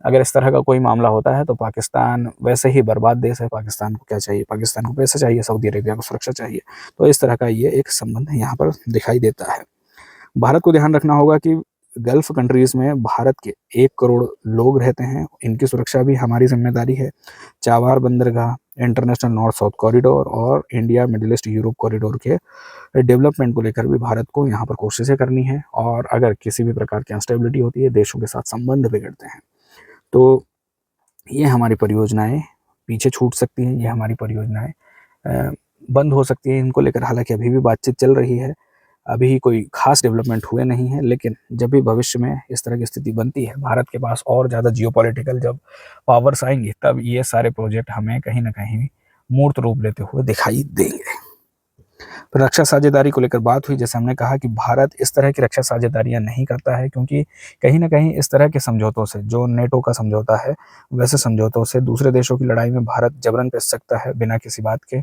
अगर इस तरह का कोई मामला होता है तो पाकिस्तान वैसे ही बर्बाद देश है, पाकिस्तान को क्या चाहिए? पाकिस्तान को पैसा चाहिए, सऊदी अरेबिया को सुरक्षा चाहिए। तो इस तरह का ये एक संबंध यहाँ पर दिखाई देता है। भारत को ध्यान रखना होगा कि गल्फ़ कंट्रीज़ में भारत के 1 करोड़ लोग रहते हैं, इनकी सुरक्षा भी हमारी ज़िम्मेदारी है। चाबहार बंदरगाह, इंटरनेशनल नॉर्थ साउथ कॉरिडोर और India, middle east, Europe corridor के डेवलपमेंट को लेकर भी भारत को यहाँ पर कोशिशें करनी है, और अगर किसी भी प्रकार की अनस्टेबिलिटी होती है, देशों के साथ संबंध बिगड़ते हैं, तो ये हमारी परियोजनाएँ पीछे छूट सकती हैं, ये हमारी परियोजनाएँ बंद हो सकती हैं। इनको लेकर हालाँकि अभी भी बातचीत चल रही है। अभी कोई खास डेवलपमेंट हुए नहीं है, लेकिन जब भी भविष्य में इस तरह की स्थिति बनती है, भारत के पास और ज़्यादा जियोपॉलिटिकल जब पावर्स आएंगी, तब ये सारे प्रोजेक्ट हमें कहीं ना कहीं मूर्त रूप लेते हुए दिखाई देंगे। तो रक्षा साझेदारी को लेकर बात हुई, जैसे हमने कहा कि भारत इस तरह की रक्षा साझेदारियां नहीं करता है, क्योंकि कहीं ना कहीं इस तरह के समझौतों से, जो नेटो का समझौता है, वैसे समझौतों से दूसरे देशों की लड़ाई में भारत जबरन पिस सकता है बिना किसी बात के।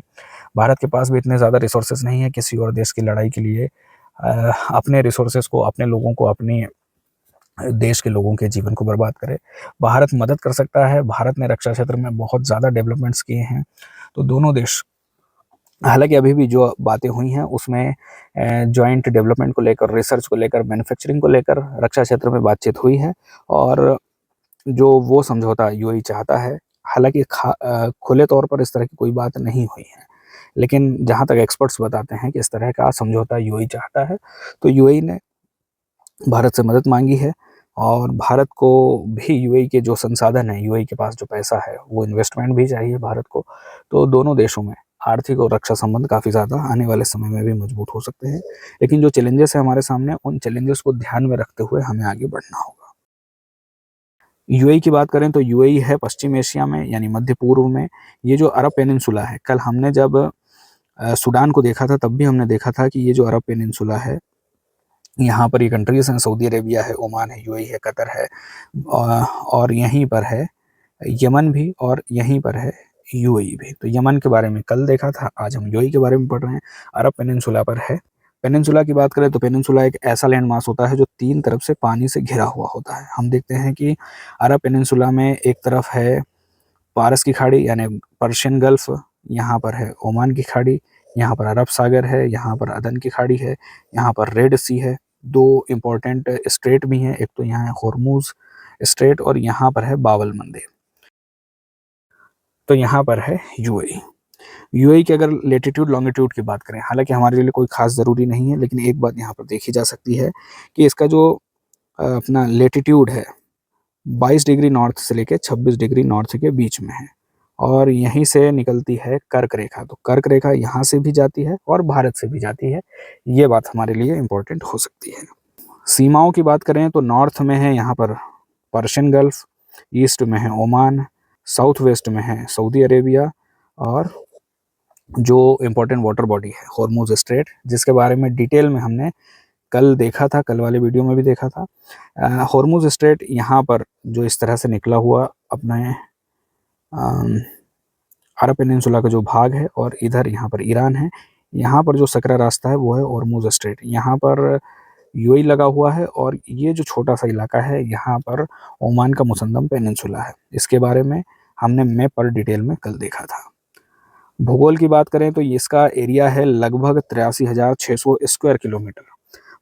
भारत के पास भी इतने ज़्यादा रिसोर्सेज नहीं है किसी और देश की लड़ाई के लिए अपने रिसोर्सेज को, अपने लोगों को, अपने देश के लोगों के जीवन को बर्बाद करे। भारत मदद कर सकता है, भारत ने रक्षा क्षेत्र में बहुत ज़्यादा डेवलपमेंट्स किए हैं। तो दोनों देश, हालांकि अभी भी जो बातें हुई हैं उसमें जॉइंट डेवलपमेंट को लेकर, रिसर्च को लेकर, मैन्युफैक्चरिंग को लेकर रक्षा क्षेत्र में बातचीत हुई है, और जो वो समझौता यूएई चाहता है, हालांकि खुले तौर पर इस तरह की कोई बात नहीं हुई है, लेकिन जहां तक एक्सपर्ट्स बताते हैं कि इस तरह का समझौता यूएई चाहता है। तो यूएई ने भारत से मदद मांगी है, और भारत को भी यूएई के जो संसाधन है, यूएई के पास जो पैसा है, वो इन्वेस्टमेंट भी चाहिए भारत को। तो दोनों देशों में आर्थिक और रक्षा संबंध काफ़ी ज़्यादा आने वाले समय में भी मजबूत हो सकते हैं। लेकिन जो चैलेंजेस है हमारे सामने, उन चैलेंजेस को ध्यान में रखते हुए हमें आगे बढ़ना होगा। यूएई की बात करें तो यूएई है पश्चिम एशिया में, यानी मध्य पूर्व में। ये जो अरब पेनिनसुला है, कल हमने जब सूडान को देखा था, तब भी हमने देखा था कि ये जो अरब पेनिनसुला है, यहाँ पर ये कंट्रीज हैं, सऊदी अरेबिया है, ओमान है, यूएई है, कतर है, और यहीं पर है यमन भी, और यहीं पर है यूएई भी। तो यमन के बारे में कल देखा था, आज हम यूएई के बारे में पढ़ रहे हैं। अरब पेनिनसुला पर है। पेनिनसुला की बात करें तो पेनिनसुला एक ऐसा लैंड मास होता है जो 3 तरफ से पानी से घिरा हुआ होता है। हम देखते हैं कि अरब पेनिनसुला में एक तरफ है पारस की खाड़ी, यानी पर्शियन गल्फ, यहाँ पर है ओमान की खाड़ी, यहाँ पर अरब सागर है, यहाँ पर अदन की खाड़ी है, यहाँ पर रेड सी है। 2 इम्पोर्टेंट स्ट्रेट भी हैं, एक तो यहाँ है होर्मुज स्ट्रेट, और यहाँ पर है बाबल मंदिर। तो यहाँ पर है यूएई। यूएई की अगर लेटीट्यूड लॉन्गिट्यूड की बात करें, हालांकि हमारे लिए कोई खास ज़रूरी नहीं है, लेकिन एक बात यहाँ पर देखी जा सकती है कि इसका जो अपना लेटीट्यूड है, 22 डिग्री नॉर्थ से लेके 26 डिग्री नॉर्थ के बीच में है, और यहीं से निकलती है कर्क रेखा। तो कर्क रेखा यहाँ से भी जाती है और भारत से भी जाती है। ये बात हमारे लिए इम्पोर्टेंट हो सकती है। सीमाओं की बात करें तो नॉर्थ में है यहाँ पर पर्शियन गल्फ, ईस्ट में है ओमान, साउथ वेस्ट में है सऊदी अरेबिया, और जो इम्पोर्टेंट वाटर बॉडी है हॉर्मुज स्ट्रेट, जिसके बारे में डिटेल में हमने कल देखा था, कल वाले वीडियो में भी देखा था। हॉर्मुज स्ट्रेट यहाँ पर जो इस तरह से निकला हुआ अपने अरब पेनिनसुला का जो भाग है, और इधर यहाँ पर ईरान है, यहाँ पर जो सकरा रास्ता है वो है हॉर्मुज स्ट्रेट। यहाँ पर यूएई लगा हुआ है, और ये जो छोटा सा इलाका है, यहाँ पर ओमान का मुसंदम पेनिनसुला है। इसके बारे में हमने मैप पर डिटेल में कल देखा था। भूगोल की बात करें तो इसका एरिया है लगभग 83,600 स्क्वायर किलोमीटर।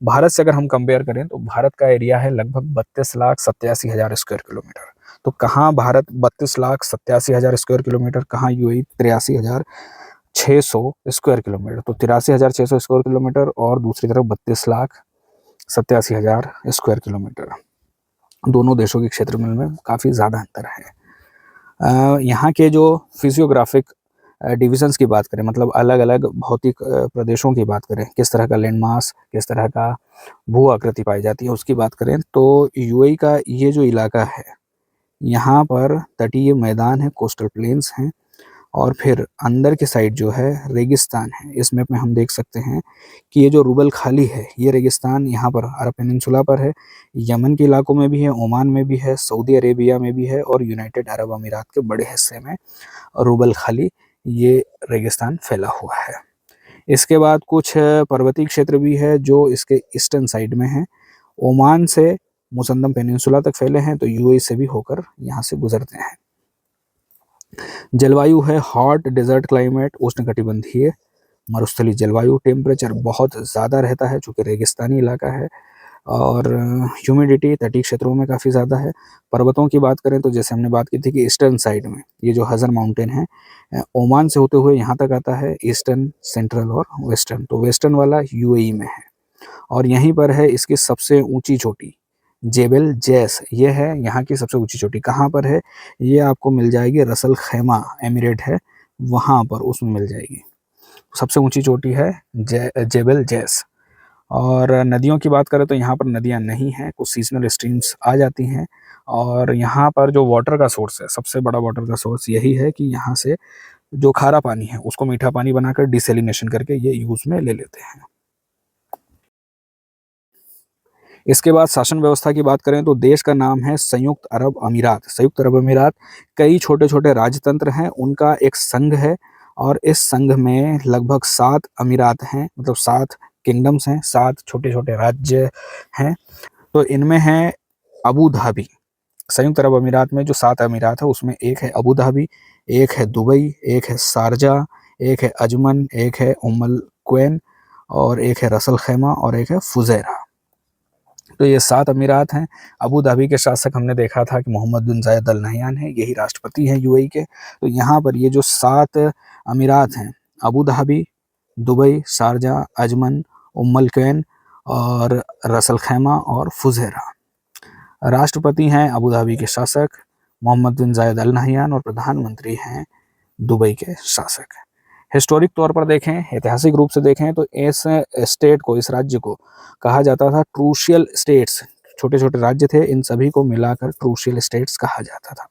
भारत से अगर हम कंपेयर करें तो भारत का एरिया है लगभग 32,87,000 स्क्वायर किलोमीटर। तो कहाँ भारत 32,87,000 स्क्वायर किलोमीटर, कहाँ यूएई 83,600 स्क्वायर किलोमीटर। तो 83,600 स्क्वायर किलोमीटर, और दूसरी तरफ 32,87,000 स्क्वायर किलोमीटर। दोनों देशों के क्षेत्र में काफ़ी ज़्यादा अंतर है। यहाँ के जो फिजियोग्राफिक डिविजन्स की बात करें, मतलब अलग अलग भौतिक प्रदेशों की बात करें, किस तरह का लैंड मास, किस तरह का भू आकृति पाई जाती है, उसकी बात करें तो यूएई का ये जो इलाका है, यहाँ पर तटीय मैदान है, कोस्टल प्लेन्स हैं, और फिर अंदर की साइड जो है रेगिस्तान है। इस मैप में हम देख सकते हैं कि ये जो रूबल खाली है, ये रेगिस्तान यहाँ पर अरब पेनिनसुला पर है, यमन के इलाकों में भी है, ओमान में भी है, सऊदी अरेबिया में भी है, और यूनाइटेड अरब अमीरात के बड़े हिस्से में रूबल खाली ये रेगिस्तान फैला हुआ है। इसके बाद कुछ पर्वतीय क्षेत्र भी है जो इसके ईस्टर्न साइड में है। ओमान से मुसंदम पेनिनसुला तक फैले हैं, तो यूएई से भी होकर यहाँ से गुजरते हैं। जलवायु है हॉट डेजर्ट क्लाइमेट, उष्णकटिबंधीय मरुस्थलीय जलवायु। टेम्परेचर बहुत ज़्यादा रहता है चूँकि रेगिस्तानी इलाका है, और ह्यूमिडिटी तटीय क्षेत्रों में काफ़ी ज़्यादा है। पर्वतों की बात करें तो जैसे हमने बात की थी कि ईस्टर्न साइड में ये जो हज़र माउंटेन है, ओमान से होते हुए यहाँ तक आता है, ईस्टर्न, सेंट्रल और वेस्टर्न। तो वेस्टर्न वाला यूएई में है, और यहीं पर है इसकी सबसे ऊंची चोटी जेबल जैस। ये है यहाँ की सबसे ऊंची चोटी। कहाँ पर है? ये आपको मिल जाएगी रसल खैमा एमिरेट है वहाँ पर, उसमें मिल जाएगी। सबसे ऊंची चोटी है जेबल जैस। और नदियों की बात करें तो यहाँ पर नदियाँ नहीं हैं, कुछ सीजनल स्ट्रीम्स आ जाती हैं। और यहाँ पर जो वाटर का सोर्स है, सबसे बड़ा वाटर का सोर्स यही है कि यहाँ से जो खारा पानी है उसको मीठा पानी बनाकर डिसैलिनेशन करके ये यूज में ले लेते हैं। इसके बाद शासन व्यवस्था की बात करें तो देश का नाम है संयुक्त अरब अमीरात। संयुक्त अरब अमीरात कई छोटे छोटे राजतंत्र हैं, उनका एक संघ है। और इस संघ में लगभग 7 अमीरात हैं, मतलब 7 किंगडम्स हैं, 7 छोटे छोटे राज्य हैं। तो इनमें है अबू धाबी। संयुक्त अरब अमीरात में जो 7 अमीरात है उसमें एक है अबू धाबी, एक है दुबई, एक है शारजा, एक है अजमन, एक है उम्मुल क्वैन, और एक है रसल खैमा, और एक है फुजैरा। तो ये 7 अमीरात हैं। अबू धाबी के शासक हमने देखा था कि मोहम्मद बिन जायद अल नहयान है, यही राष्ट्रपति हैं यूएई के। तो यहाँ पर ये जो 7 अमीरात हैं, Abu Dhabi, Dubai, Sharjah, Ajman, Umm al Quwain और रसल खैमा और फुजैरा। राष्ट्रपति हैं अबू धाबी के शासक मोहम्मद बिन जायद अल नहयान, और प्रधानमंत्री हैं दुबई के शासक। हिस्टोरिक तौर पर देखें, ऐतिहासिक रूप से देखें तो इस स्टेट को, इस राज्य को कहा जाता था क्रूशियल स्टेट्स। छोटे छोटे राज्य थे, इन सभी को मिलाकर क्रूशियल स्टेट्स कहा जाता था।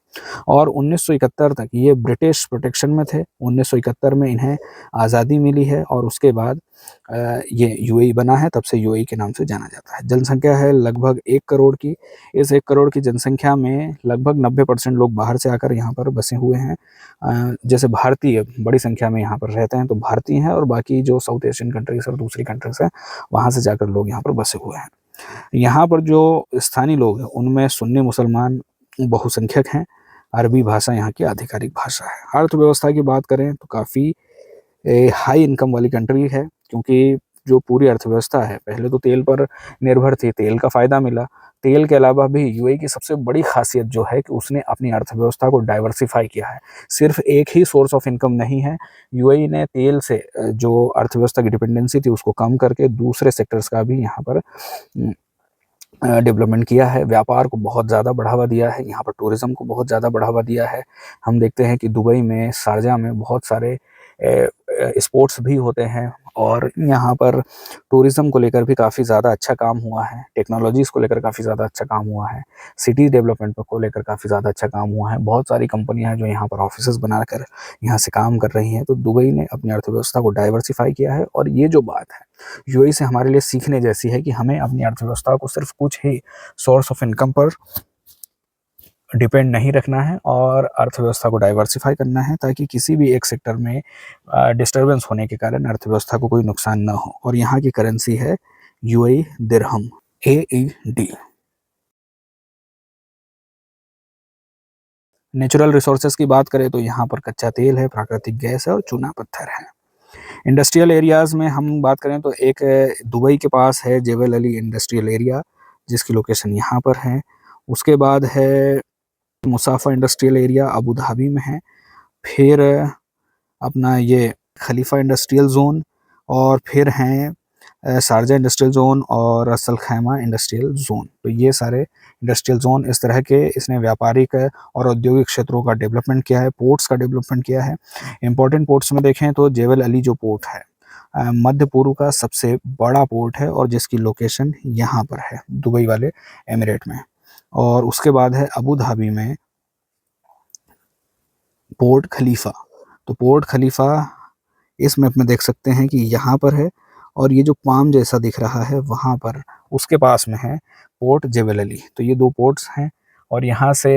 और 1971 तक ये ब्रिटिश प्रोटेक्शन में थे। 1971 में इन्हें आज़ादी मिली है और उसके बाद ये यूएई बना है, तब से यूएई के नाम से जाना जाता है। जनसंख्या है लगभग 1 करोड़ की। इस 1 करोड़ की जनसंख्या में लगभग 90% लोग बाहर से आकर यहाँ पर बसे हुए हैं। जैसे भारतीय बड़ी संख्या में यहाँ पर रहते हैं, तो भारतीय हैं, और बाकी जो साउथ एशियन कंट्रीज और दूसरी कंट्रीज हैं वहाँ से जाकर लोग यहाँ पर बसे हुए हैं। यहाँ पर जो स्थानीय लोग हैं उनमें सुन्नी मुसलमान बहुसंख्यक हैं। अरबी भाषा यहाँ की आधिकारिक भाषा है। अर्थव्यवस्था की बात करें तो काफ़ी हाई इनकम वाली कंट्री है, क्योंकि जो पूरी अर्थव्यवस्था है पहले तो तेल पर निर्भर थी, तेल का फ़ायदा मिला। तेल के अलावा भी यूएई की सबसे बड़ी खासियत जो है कि उसने अपनी अर्थव्यवस्था को डाइवर्सिफाई किया है। सिर्फ एक ही सोर्स ऑफ इनकम नहीं है। यूएई ने तेल से जो अर्थव्यवस्था की डिपेंडेंसी थी उसको कम करके दूसरे सेक्टर्स का भी यहाँ पर डेवलपमेंट किया है। व्यापार को बहुत ज़्यादा बढ़ावा दिया है, यहाँ पर टूरिज़्म को बहुत ज़्यादा बढ़ावा दिया है। हम देखते हैं कि दुबई में, शारजा में बहुत सारे स्पोर्ट्स भी होते हैं, और यहाँ पर टूरिज़्म को लेकर भी काफ़ी ज़्यादा अच्छा काम हुआ है। टेक्नोलॉजीज़ को लेकर काफ़ी ज़्यादा अच्छा काम हुआ है। सिटी डेवलपमेंट को लेकर काफ़ी ज़्यादा अच्छा काम हुआ है। बहुत सारी कंपनियाँ हैं जो यहाँ पर ऑफिसेज़ बनाकर यहाँ से काम कर रही हैं। तो दुबई ने अपनी अर्थव्यवस्था को डाइवर्सिफाई किया है, और ये जो बात है यूएई से हमारे लिए सीखने जैसी है कि हमें अपनी अर्थव्यवस्था को सिर्फ कुछ ही सोर्स ऑफ इनकम पर डिपेंड नहीं रखना है, और अर्थव्यवस्था को डाइवर्सिफाई करना है, ताकि किसी भी एक सेक्टर में डिस्टर्बेंस होने के कारण अर्थव्यवस्था को कोई नुकसान ना हो। और यहाँ की करेंसी है यूएई दिरहम, AED। नेचुरल रिसोर्सेज की बात करें तो यहाँ पर कच्चा तेल है, प्राकृतिक गैस है और चूना पत्थर है। इंडस्ट्रियल एरियाज़ में हम बात करें तो एक दुबई के पास है जेबल अली इंडस्ट्रियल एरिया, जिसकी लोकेशन यहाँ पर है। उसके बाद है मुसाफा इंडस्ट्रियल एरिया, अबू धाबी में है। फिर अपना ये खलीफा इंडस्ट्रियल जोन, और फिर हैं शारजा इंडस्ट्रियल जोन और रसल खैमा इंडस्ट्रियल जोन। तो ये सारे इंडस्ट्रियल जोन इस तरह के, इसने व्यापारिक और औद्योगिक क्षेत्रों का डेवलपमेंट किया है, पोर्ट्स का डेवलपमेंट किया है। इंपॉर्टेंट पोर्ट्स में देखें तो जेबल अली जो पोर्ट है मध्य पूर्व का सबसे बड़ा पोर्ट है, और जिसकी लोकेशन यहाँ पर है दुबई वाले एमिरेट में। और उसके बाद है अबू धाबी में पोर्ट खलीफा। तो पोर्ट खलीफा इस मैप में देख सकते हैं कि यहाँ पर है, और ये जो पाम जैसा दिख रहा है वहाँ पर उसके पास में है पोर्ट जेबल अली। तो ये 2 पोर्ट्स हैं, और यहाँ से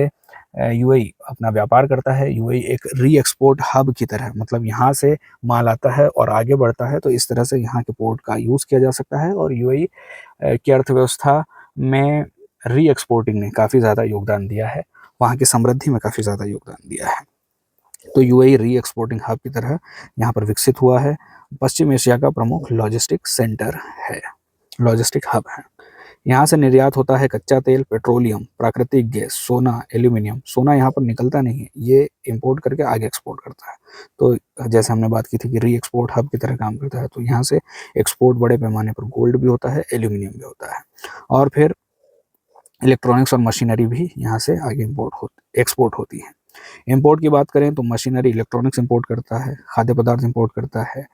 यूएई अपना व्यापार करता है। यूएई एक री एक्सपोर्ट हब की तरह, मतलब यहाँ से माल आता है और आगे बढ़ता है, तो इस तरह से यहाँ के पोर्ट का यूज़ किया जा सकता है। और यूएई की अर्थव्यवस्था में री एक्सपोर्टिंग ने काफ़ी ज़्यादा योगदान दिया है, वहाँ की समृद्धि में काफ़ी ज़्यादा योगदान दिया है। तो यूएई री एक्सपोर्टिंग हब की तरह यहाँ पर विकसित हुआ है। पश्चिम एशिया का प्रमुख लॉजिस्टिक सेंटर है, लॉजिस्टिक हब है। यहाँ से निर्यात होता है कच्चा तेल, पेट्रोलियम, प्राकृतिक गैस, सोना, एल्यूमिनियम। सोना यहाँ पर निकलता नहीं है, ये इंपोर्ट करके आगे एक्सपोर्ट करता है। तो जैसे हमने बात की थी कि री एक्सपोर्ट हब की तरह काम करता है, तो यहाँ से एक्सपोर्ट बड़े पैमाने पर गोल्ड भी होता है, एल्यूमिनियम भी होता है। और फिर इलेक्ट्रॉनिक्स और मशीनरी भी यहाँ से आगे एक्सपोर्ट होती है। इंपोर्ट की बात करें तो मशीनरी, इलेक्ट्रॉनिक्स इंपोर्ट करता है, खाद्य पदार्थ इंपोर्ट करता है,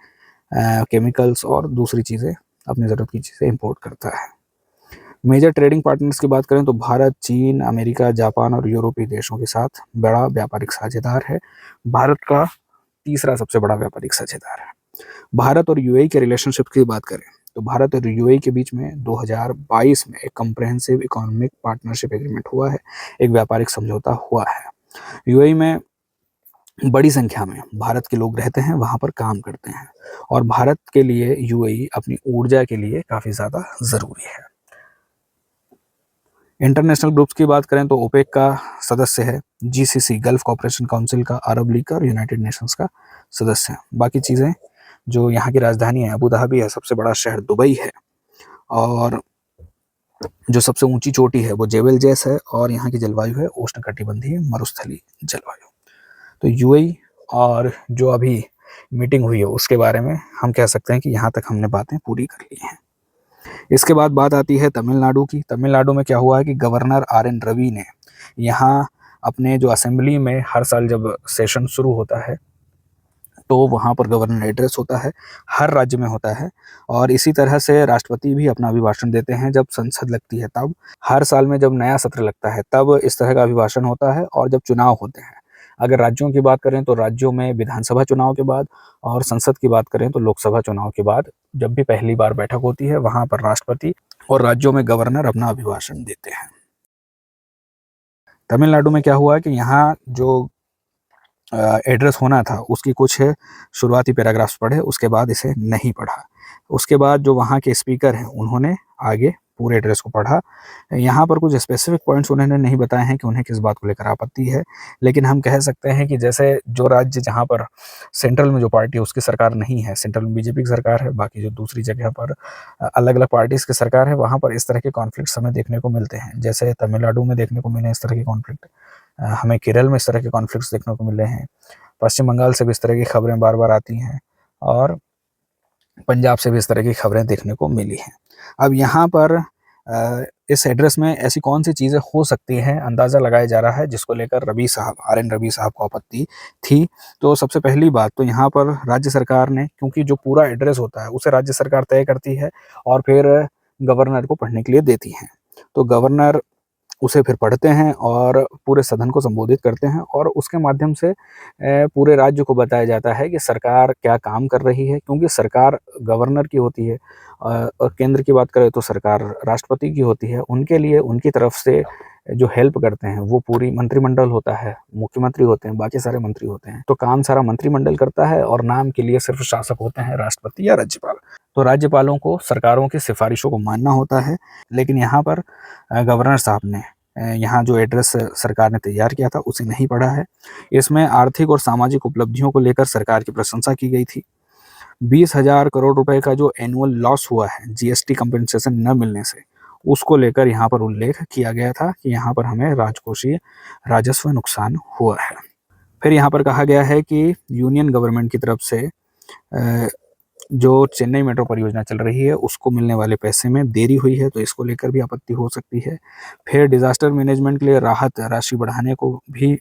केमिकल्स और दूसरी चीज़ें अपनी ज़रूरत की चीज़ें इंपोर्ट करता है। मेजर ट्रेडिंग पार्टनर्स की बात करें तो भारत, चीन, अमेरिका, जापान और यूरोपीय देशों के साथ बड़ा व्यापारिक साझेदार है। भारत का तीसरा सबसे बड़ा व्यापारिक साझेदार है। भारत और यूएई के रिलेशनशिप की बात करें तो भारत और यूएई के बीच में 2022 में एक कॉम्प्रिहेंसिव इकोनॉमिक पार्टनरशिप एग्रीमेंट हुआ है, एक व्यापारिक समझौता हुआ है। यूएई में बड़ी संख्या में भारत के लोग रहते हैं, वहाँ पर काम करते हैं और भारत के लिए यूएई अपनी ऊर्जा के लिए काफ़ी ज़्यादा ज़रूरी है। इंटरनेशनल ग्रुप्स की बात करें तो ओपेक का सदस्य है, जीसीसी गल्फ कॉपरेशन काउंसिल का, अरब लीग का और यूनाइटेड नेशंस का सदस्य है। बाकी चीज़ें जो यहाँ की राजधानी है अबू धाबी है, सबसे बड़ा शहर दुबई है और जो सबसे ऊंची चोटी है वो जेबल जैस है और यहाँ की जलवायु है उष्णकटिबंधीय मरुस्थलीय जलवायु। तो यूएई और जो अभी मीटिंग हुई है उसके बारे में हम कह सकते हैं कि यहाँ तक हमने बातें पूरी कर ली हैं। इसके बाद बात आती है तमिलनाडु की। तमिलनाडु में क्या हुआ है कि गवर्नर आर एन रवि ने यहाँ अपने जो असेंबली में हर साल जब सेशन शुरू होता है तो वहाँ पर गवर्नर एड्रेस होता है, हर राज्य में होता है और इसी तरह से राष्ट्रपति भी अपना अभिभाषण देते हैं जब संसद लगती है तब। हर साल में जब नया सत्र लगता है तब इस तरह का अभिभाषण होता है और जब चुनाव होते हैं, अगर राज्यों की बात करें तो राज्यों में विधानसभा चुनाव के बाद और संसद की बात करें तो लोकसभा चुनाव के बाद जब भी पहली बार बैठक होती है वहाँ पर राष्ट्रपति और राज्यों में गवर्नर अपना अभिभाषण देते हैं। तमिलनाडु में क्या हुआ कि यहाँ जो एड्रेस होना था उसकी कुछ शुरुआती पैराग्राफ्स पढ़े, उसके बाद इसे नहीं पढ़ा। उसके बाद जो वहाँ के स्पीकर हैं उन्होंने आगे पूरे एड्रेस को पढ़ा। यहाँ पर कुछ स्पेसिफिक पॉइंट्स उन्होंने नहीं बताए हैं कि उन्हें किस बात को लेकर आपत्ति है, लेकिन हम कह सकते हैं कि जैसे जो राज्य जहाँ पर सेंट्रल में जो पार्टी है उसकी सरकार नहीं है, सेंट्रल में बीजेपी की सरकार है, बाकी जो दूसरी जगह पर अलग अलग पार्टीज़ की सरकार है, वहाँ पर इस तरह के कॉन्फ्लिक्ट्स हमें देखने को मिलते हैं। जैसे तमिलनाडु में देखने को मिले इस तरह के कॉन्फ्लिक्ट, हमें केरल में इस तरह के कॉन्फ्लिक्ट्स देखने को मिले हैं, पश्चिम बंगाल से भी इस तरह की खबरें बार बार आती हैं और पंजाब से भी इस तरह की खबरें देखने को मिली हैं। अब यहाँ पर इस एड्रेस में ऐसी कौन सी चीज़ें हो सकती हैं, अंदाज़ा लगाया जा रहा है जिसको लेकर रवि साहब, आर एन रवि साहब को आपत्ति थी। तो सबसे पहली बात तो यहाँ पर राज्य सरकार ने, क्योंकि जो पूरा एड्रेस होता है उसे राज्य सरकार तय करती है और फिर गवर्नर को पढ़ने के लिए देती हैं। तो गवर्नर उसे फिर पढ़ते हैं और पूरे सदन को संबोधित करते हैं और उसके माध्यम से पूरे राज्य को बताया जाता है कि सरकार क्या काम कर रही है, क्योंकि सरकार गवर्नर की होती है और केंद्र की बात करें तो सरकार राष्ट्रपति की होती है। उनके लिए उनकी तरफ से जो हेल्प करते हैं वो पूरी मंत्रिमंडल होता है, मुख्यमंत्री होते हैं, बाकी सारे मंत्री होते हैं। तो काम सारा मंत्रिमंडल करता है और नाम के लिए सिर्फ शासक होते हैं राष्ट्रपति या राज्यपाल। तो राज्यपालों को सरकारों की सिफारिशों को मानना होता है, लेकिन यहाँ पर गवर्नर साहब ने यहाँ जो एड्रेस सरकार ने तैयार किया था उसे नहीं पढ़ा है। इसमें आर्थिक और सामाजिक उपलब्धियों को लेकर सरकार की प्रशंसा की गई थी। 20,000 करोड़ रुपए का जो एनुअल लॉस हुआ है जीएसटी कंपनसेशन न मिलने से, उसको लेकर यहाँ पर उल्लेख किया गया था कि यहाँ पर हमें राजकोषीय राजस्व नुकसान हुआ है। फिर यहाँ पर कहा गया है कि यूनियन गवर्नमेंट की तरफ से जो चेन्नई मेट्रो परियोजना चल रही है उसको मिलने वाले पैसे में देरी हुई है, तो इसको लेकर भी आपत्ति हो सकती है। फिर डिज़ास्टर मैनेजमेंट के लिए राहत राशि बढ़ाने को भी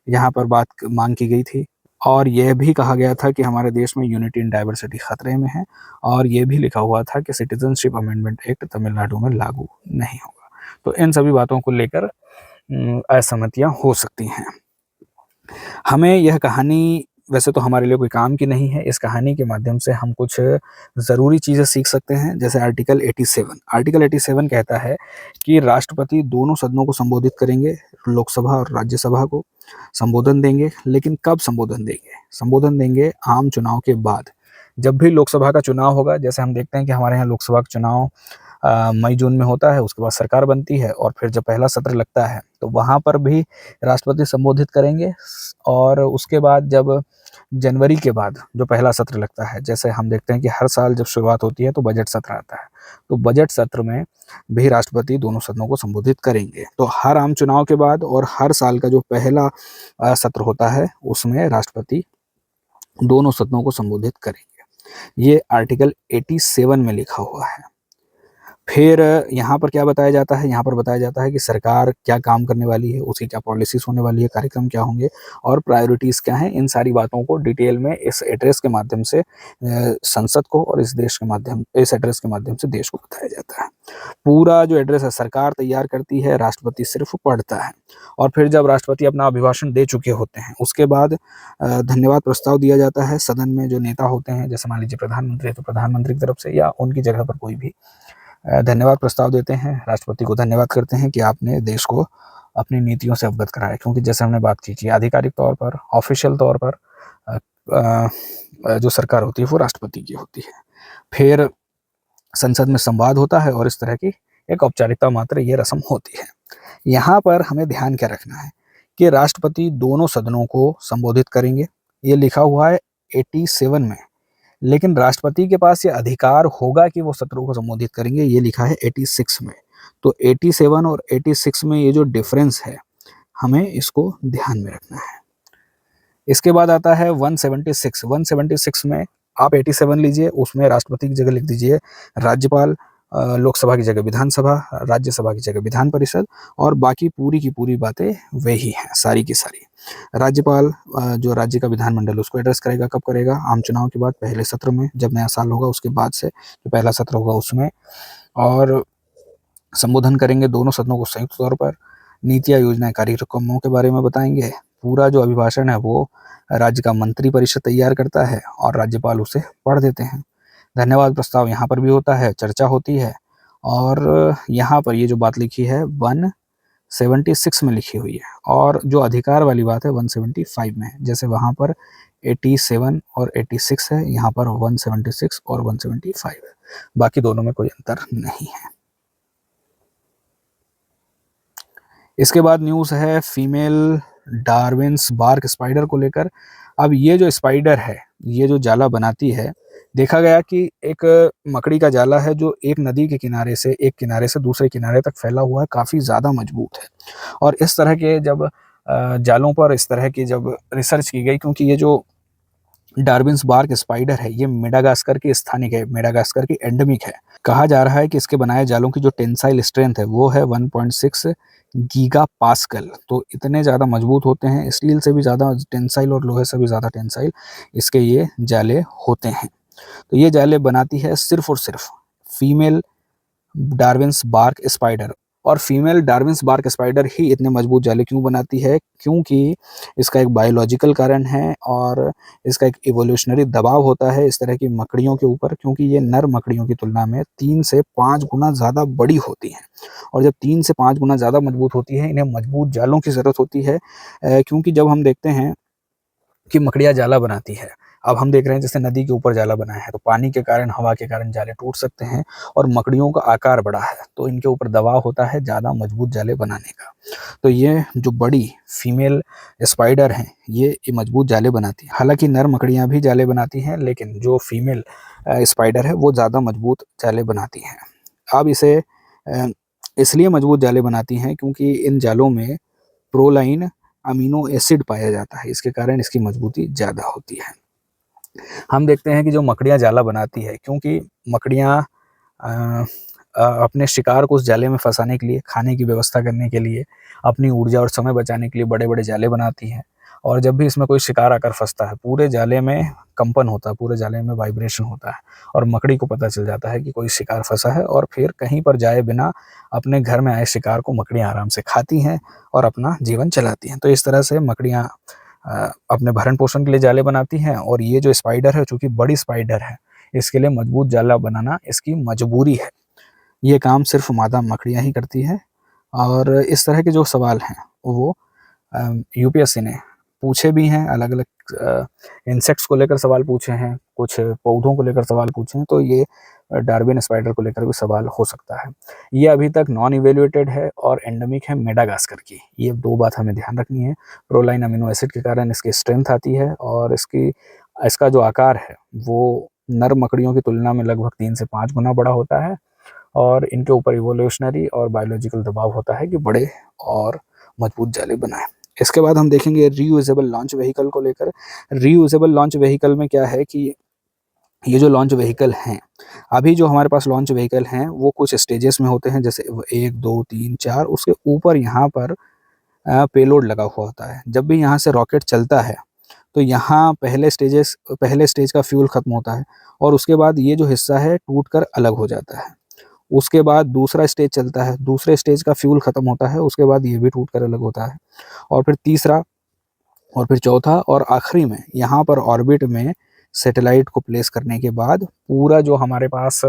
यहाँ पर मांग की गई थी और यह भी कहा गया था कि हमारे देश में यूनिटी इन डाइवर्सिटी खतरे में है और ये भी लिखा हुआ था कि सिटीजनशिप अमेंडमेंट एक्ट तमिलनाडु में लागू नहीं होगा। तो इन सभी बातों को लेकर असहमतियाँ हो सकती हैं। हमें यह कहानी वैसे तो हमारे लिए कोई काम की नहीं है, इस कहानी के माध्यम से हम कुछ ज़रूरी चीज़ें सीख सकते हैं। जैसे आर्टिकल 87 कहता है कि राष्ट्रपति दोनों सदनों को संबोधित करेंगे, लोकसभा और राज्यसभा को संबोधन देंगे, लेकिन कब संबोधन देंगे? संबोधन देंगे आम चुनाव के बाद। जब भी लोकसभा का चुनाव होगा, जैसे हम देखते हैं कि हमारे यहाँ लोकसभा का चुनाव मई जून में होता है, उसके बाद सरकार बनती है और फिर जब पहला सत्र लगता है तो वहाँ पर भी राष्ट्रपति संबोधित करेंगे और उसके बाद जब जनवरी के बाद जो पहला सत्र लगता है, जैसे हम देखते हैं कि हर साल जब शुरुआत होती है तो बजट सत्र आता है, तो बजट सत्र में भी राष्ट्रपति दोनों सदनों को संबोधित करेंगे। तो हर आम चुनाव के बाद और हर साल का जो पहला सत्र होता है उसमें राष्ट्रपति दोनों सदनों को संबोधित करेंगे। ये आर्टिकल 87 में लिखा हुआ है। फिर यहाँ पर क्या बताया जाता है, यहाँ पर बताया जाता है कि सरकार क्या काम करने वाली है, उसकी क्या पॉलिसीज़ होने वाली है, कार्यक्रम क्या होंगे और प्रायोरिटीज़ क्या हैं। इन सारी बातों को डिटेल में इस एड्रेस के माध्यम से संसद को और इस एड्रेस के माध्यम से देश को बताया जाता है। पूरा जो एड्रेस है सरकार तैयार करती है, राष्ट्रपति सिर्फ पढ़ता है और फिर जब राष्ट्रपति अपना अभिभाषण दे चुके होते हैं, उसके बाद धन्यवाद प्रस्ताव दिया जाता है। सदन में जो नेता होते हैं, जैसे मान लीजिए प्रधानमंत्री है तो प्रधानमंत्री की तरफ से या उनकी जगह पर कोई भी धन्यवाद प्रस्ताव देते हैं, राष्ट्रपति को धन्यवाद करते हैं कि आपने देश को अपनी नीतियों से अवगत कराया। क्योंकि जैसे हमने बात की कि आधिकारिक तौर पर, ऑफिशियल तौर पर जो सरकार होती है वो राष्ट्रपति की होती है। फिर संसद में संवाद होता है और इस तरह की एक औपचारिकता मात्र ये रस्म होती है। यहाँ पर हमें ध्यान क्या रखना है कि राष्ट्रपति दोनों सदनों को संबोधित करेंगे, ये लिखा हुआ है 87 में, लेकिन राष्ट्रपति के पास ये अधिकार होगा कि वो सत्रों को संबोधित करेंगे, ये लिखा है 86 में। तो 87 और 86 में ये जो डिफरेंस है, हमें इसको ध्यान में रखना है। इसके बाद आता है 176। 176 में आप 87 लीजिए, उसमें राष्ट्रपति की जगह लिख दीजिए राज्यपाल, लोकसभा की जगह विधानसभा, राज्यसभा की जगह विधान परिषद और बाकी पूरी की पूरी बातें वही हैं, सारी की सारी। राज्यपाल जो राज्य का विधानमंडल उसको एड्रेस करेगा, कब करेगा? आम चुनाव के बाद पहले सत्र में, जब नया साल होगा उसके बाद से जो पहला सत्र होगा उसमें, और संबोधन करेंगे दोनों सदनों को संयुक्त तौर पर। नीतियाँ, योजनाएं, कार्यक्रमों के बारे में बताएंगे। पूरा जो अभिभाषण है वो राज्य का मंत्रिपरिषद तैयार करता है और राज्यपाल उसे पढ़ देते हैं। धन्यवाद प्रस्ताव यहाँ पर भी होता है, चर्चा होती है और यहाँ पर ये जो बात लिखी है 176 में लिखी हुई है और जो अधिकार वाली बात है 175 में है। जैसे वहाँ पर 87 और 86 है, यहाँ पर 176 और 175 है, बाकी दोनों में कोई अंतर नहीं है। इसके बाद न्यूज़ है फीमेल डार्विन्स बार्क स्पाइडर को लेकर। अब ये जो स्पाइडर है, ये जो जाला बनाती है, देखा गया कि एक मकड़ी का जाला है जो एक नदी के किनारे से, एक किनारे से दूसरे किनारे तक फैला हुआ है, काफ़ी ज़्यादा मजबूत है। और इस तरह के जब जालों पर इस तरह की जब रिसर्च की गई, क्योंकि ये जो डार्विन्स बार्क स्पाइडर है ये मेडागास्कर की स्थानिक है, मेडागास्कर की एंडेमिक है। कहा जा रहा है कि इसके बनाए जालों की जो टेंसाइल स्ट्रेंथ है वो है 1.6 गीगा पास्कल। तो इतने ज़्यादा मजबूत होते हैं, स्टील से भी ज़्यादा टेंसाइल और लोहे से भी ज़्यादा टेंसाइल इसके ये जाले होते हैं। तो ये जाले बनाती है सिर्फ और सिर्फ फीमेल डार्विन्स बार्क स्पाइडर। और फीमेल डार्विन्स बार्क स्पाइडर ही इतने मजबूत जाले क्यों बनाती है? क्योंकि इसका एक बायोलॉजिकल कारण है और इसका एक इवोल्यूशनरी दबाव होता है इस तरह की मकड़ियों के ऊपर, क्योंकि ये नर मकड़ियों की तुलना में 3 से 5 गुना ज़्यादा बड़ी होती हैं। और जब 3 से 5 गुना ज़्यादा मजबूत होती है, इन्हें मजबूत जालों की ज़रूरत होती है। क्योंकि जब हम देखते हैं कि मकड़ियाँ जाला बनाती है, अब हम देख रहे हैं जैसे नदी के ऊपर जाला बना है तो पानी के कारण, हवा के कारण जाले टूट सकते हैं और मकड़ियों का आकार बड़ा है तो इनके ऊपर दबाव होता है ज़्यादा मजबूत जाले बनाने का। तो ये जो बड़ी फीमेल स्पाइडर हैं ये मजबूत जाले बनाती हैं। हालांकि नर मकड़ियाँ भी जाले बनाती हैं, लेकिन जो फीमेल स्पाइडर है वो ज़्यादा मजबूत जाले बनाती हैं। अब इसे इसलिए मजबूत जाले बनाती हैं क्योंकि इन जालों में प्रोलाइन अमीनो एसिड पाया जाता है, इसके कारण इसकी मजबूती ज़्यादा होती है। हम देखते हैं कि जो मकड़ियाँ जाला बनाती है, क्योंकि मकड़ियाँ अपने शिकार को उस जाले में फंसाने के लिए, खाने की व्यवस्था करने के लिए, अपनी ऊर्जा और समय बचाने के लिए बड़े-बड़े जाले बनाती हैं। और जब भी इसमें कोई शिकार आकर फंसता है, पूरे जाले में कंपन होता है, पूरे जाले में वाइब्रेशन होता है और मकड़ी को पता चल जाता है कि कोई शिकार फंसा है और फिर कहीं पर जाए बिना अपने घर में आए शिकार को मकड़ियाँ आराम से खाती हैं और अपना जीवन चलाती हैं। तो इस तरह से मकड़ियाँ अपने भरण-पोषण के लिए जाले बनाती हैं और ये जो स्पाइडर है, चूँकि बड़ी स्पाइडर है, इसके लिए मजबूत जाला बनाना इसकी मजबूरी है। ये काम सिर्फ़ मादा मकड़ियाँ ही करती हैं। और इस तरह के जो सवाल हैं वो यूपीएससी ने पूछे भी हैं, अलग-अलग इंसेक्ट्स को लेकर सवाल पूछे हैं, कुछ पौधों को लेकर सवाल पूछे हैं, तो ये डार्विन स्पाइडर को लेकर भी सवाल हो सकता है। ये अभी तक नॉन इवैल्यूएटेड है और एंडेमिक है मेडागास्कर की। ये 2 बात हमें ध्यान रखनी है। प्रोलाइन अमीनो एसिड के कारण इसकी स्ट्रेंथ आती है और इसका जो आकार है वो नर मकड़ियों की तुलना में लगभग 3 से 5 गुना बड़ा होता है और इनके ऊपर इवोल्यूशनरी और बायोलॉजिकल दबाव होता है कि बड़े और मजबूत जाले बनाएं। इसके बाद हम देखेंगे रीयूजेबल लॉन्च व्हीकल को लेकर। रीयूजेबल लॉन्च व्हीकल में क्या है कि ये जो लॉन्च व्हीकल हैं, अभी जो हमारे पास लॉन्च व्हीकल हैं वो कुछ स्टेजेस में होते हैं, जैसे 1, 2, 3, 4, उसके ऊपर यहाँ पर पेलोड लगा हुआ होता है। जब भी यहाँ से रॉकेट चलता है तो यहाँ पहले स्टेज का फ्यूल खत्म होता है और उसके बाद ये जो हिस्सा है टूट कर अलग हो जाता है। उसके बाद दूसरा स्टेज चलता है, दूसरे स्टेज का फ्यूल खत्म होता है, उसके बाद ये भी टूट कर अलग होता है और फिर तीसरा और फिर चौथा और आखिरी में यहाँ पर ऑर्बिट में सैटेलाइट को प्लेस करने के बाद पूरा जो हमारे पास